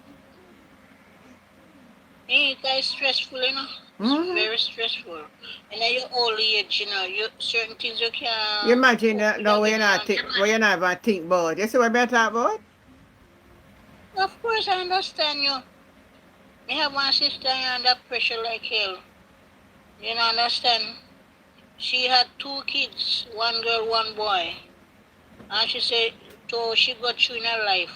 It's stressful, you know. It's very stressful. And at your old age, you know, certain things you can't... You imagine that now when you not even think about. You see what I'm talking about? Of course, I understand you. I have one sister under pressure like hell. You know, understand? She had 2 kids, 1 girl, 1 boy. And she said, so she got through in her life.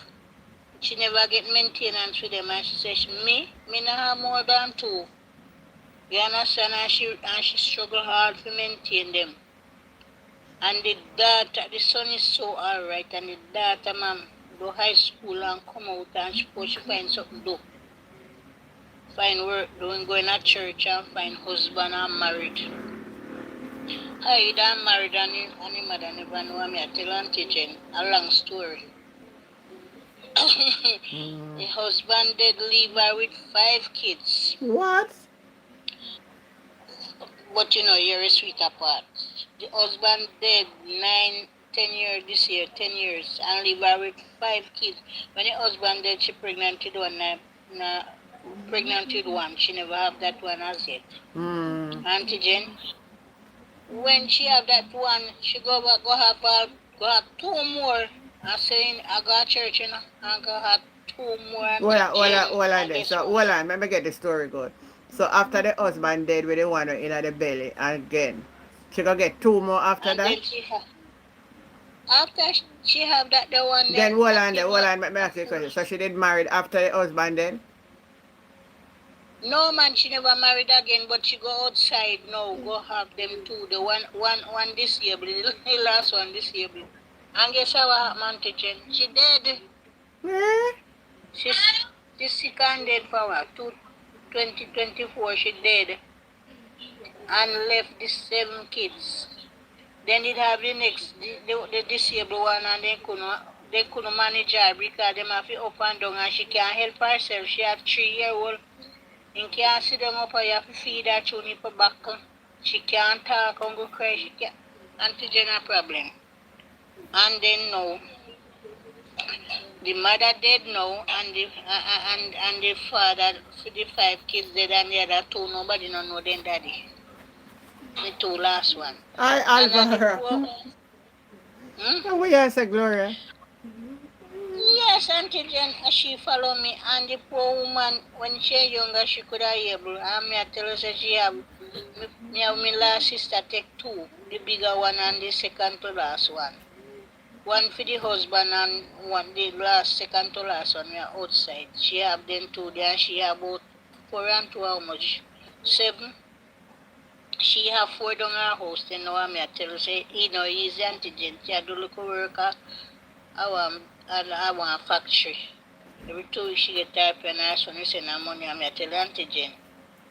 She never get maintenance with them. And she says, me not have more than 2. You understand? And she struggle hard to maintain them. And the son is so alright. And the daughter, ma'am, do high school and come out and she find something to do. Find work doing, going to church and find husband and married. I done married and his mother never know me. I tell and teaching a long story. The husband did leave her with 5 kids. What? But you know, you're a sweet apart. The husband dead 10 years this year, 10 years, and leave her with 5 kids. When the husband dead, she pregnant with one. She never have that one as yet. Auntie Jen, when she have that one, she go have 2 more. I saying I go to church, you know, I go have 2 more. Hold on, let me get the story good. So after the husband dead with the one in the belly again, she gonna get 2 more after and that? Then after she have the one. Then hold on, let me ask you a question. So she did married after the husband then? No man, she never married again, but she go outside now, go have them 2. The one disabled, the last one disabled. And guess what happened to Jen? She dead. She's sick and dead for what? 2024 she dead. And left the 7 kids. Then it have the next, the disabled one, and they couldn't they couldn't manage her because them have to up and down and she can't help herself. She have 3-year-old. And can't sit down up and you have to feed her through nipple back. She can't talk and go cry. She can't. Auntie Jen a problem. And then now, the mother dead now and the father for the 5 kids dead and the other 2 nobody don't know them daddy. The 2 last one. I Alvaro. What you say, Gloria? Yes, Auntie Jen, she follow me, and the poor woman, when she younger, she could have able. And me I tell her say she have, me have my last sister take 2, the bigger one and the second to last one. One for the husband and one the second to last one we are outside. She have them 2 there, and she have about 4 and 2 how much? 7. She have 4 down her house, then now me I tell her say, easy Auntie Jen, she do look work I want a factory. Every 2 weeks she get type and I son send her money and I tell Auntie Jen,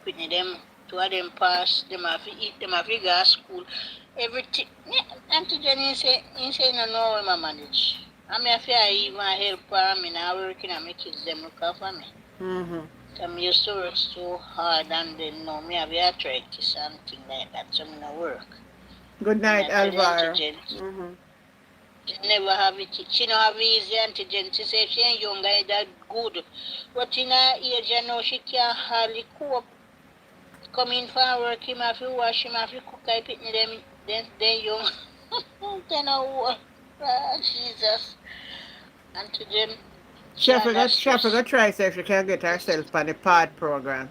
Whitney them 2 of them pass, them have to eat, them have to go to school. Everything. Auntie Jen say no know how I manage. I have to even help her, I mean I working and my kids them look after me. I'm used to work so hard and then now me have arthritis and things like that, so I work. Good night, Alvaro. She never have it. She don't have easy Auntie Jen. She say she ain't young guy that good. But in her age, you know, she can't hardly cope. Come in for work, him have to wash, him have to cook, I pick them, then young. Then I Jesus. Auntie Jen. She have to try see if she can get herself on the PAD program.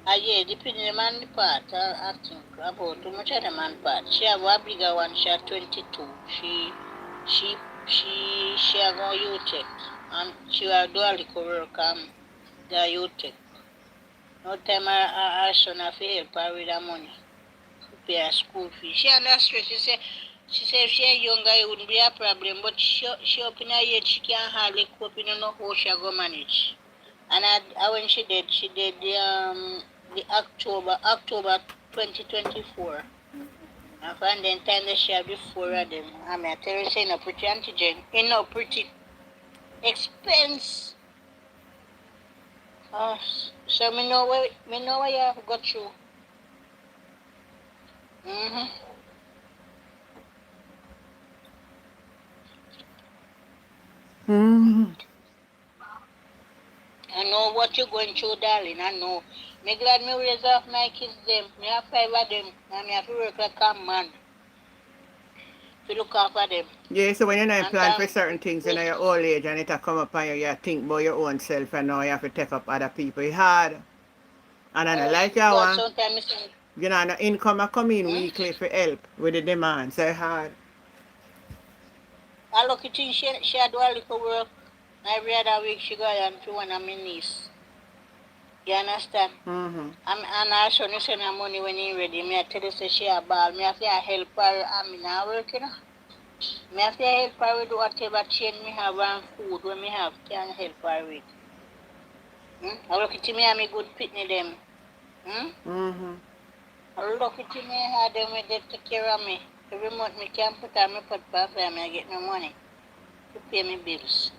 Yeah, depending on the part, I think about too much of the man part. She have a bigger one, she have 22. She have go UTech and she will do a little work the UTech. No time her son have to help her with her money to pay her school fee. She under stress. She say if she ain't younger it wouldn't be a problem, but she up in her age she can't hardly cope, you know how she go manage. And when she did the October 2024. And then time that she have the 4 of them. I mean, I tell her, say, no pretty Auntie Jen. Ain't no pretty expense. So me know where you have got through. I know what you're going through, darling. I know. Me glad me raise off my kids them. Me have 5 of them. And me have to work like a man. To look after them. Yeah, so when you're not plan for certain things in your old age and it'll come up and you think about your own self and now you have to take up other people. It's hard. And I don't like your one. You know, the income come in weekly for help with the demand. So it's hard. I look at things she do a little work. Every other week she go and to one of my niece. You understand? And her son send her money when he ready. Me I tell her say she a ball. Me have to help her and me not work, you know. Me have to help her with whatever change me have and food when me have can help her with. I look at me and me good pitney them. I look at me and have them they take care of me. Every month me can put on my pot back and I get my money to pay me bills.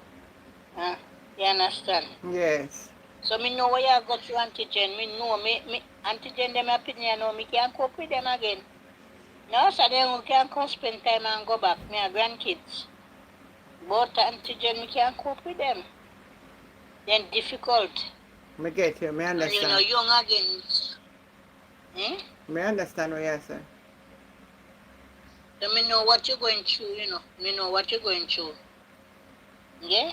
You understand? Yes. So me know where you got to Auntie Jen. Me know me Auntie Jen them opinion know me can't cope with them again. No, so then we can't come spend time and go back. Me have grandkids. But Auntie Jen me can't cope with them. Then difficult. Me get you, me understand. And you know, young again. Me understand what you're saying. So me know what you're going through, you know. Me know what you're going through. Yeah?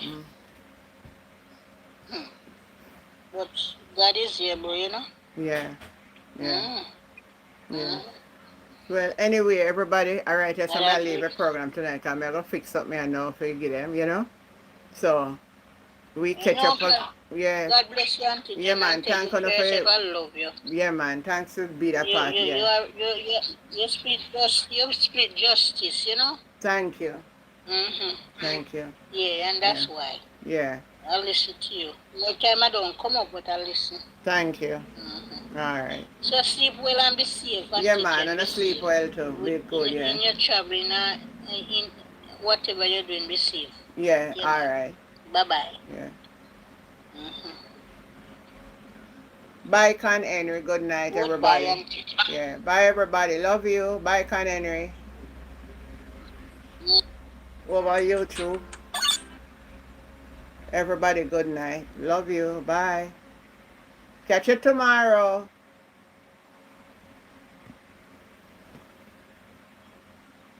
But God is able, you know? Yeah. Well, anyway, everybody, all right, yes, I'm going to leave the program tonight because I'm going to fix something I know for you them, you know? So, we catch up. Yeah. God bless you, Auntie. Yeah, man. Thanks for I love you. Yeah, man. Thanks for being a part. You split justice, you know? Thank you. Thank you. Yeah, and that's why. Yeah. I'll listen to you. No time I don't come up, but I'll listen. Thank you. All right. So sleep well and be safe. Yeah, man, and I sleep well too. Be good, yeah. When you're traveling whatever you're doing, be safe. Yeah, Yeah. all right. Bye-bye. Yeah. Mm-hmm. Bye, Con Henry. Good night, Goodbye, everybody. Auntie. Yeah. Bye, everybody. Love you. Bye, Con Henry. What about you, too? Everybody, good night. Love you. Bye. Catch you tomorrow.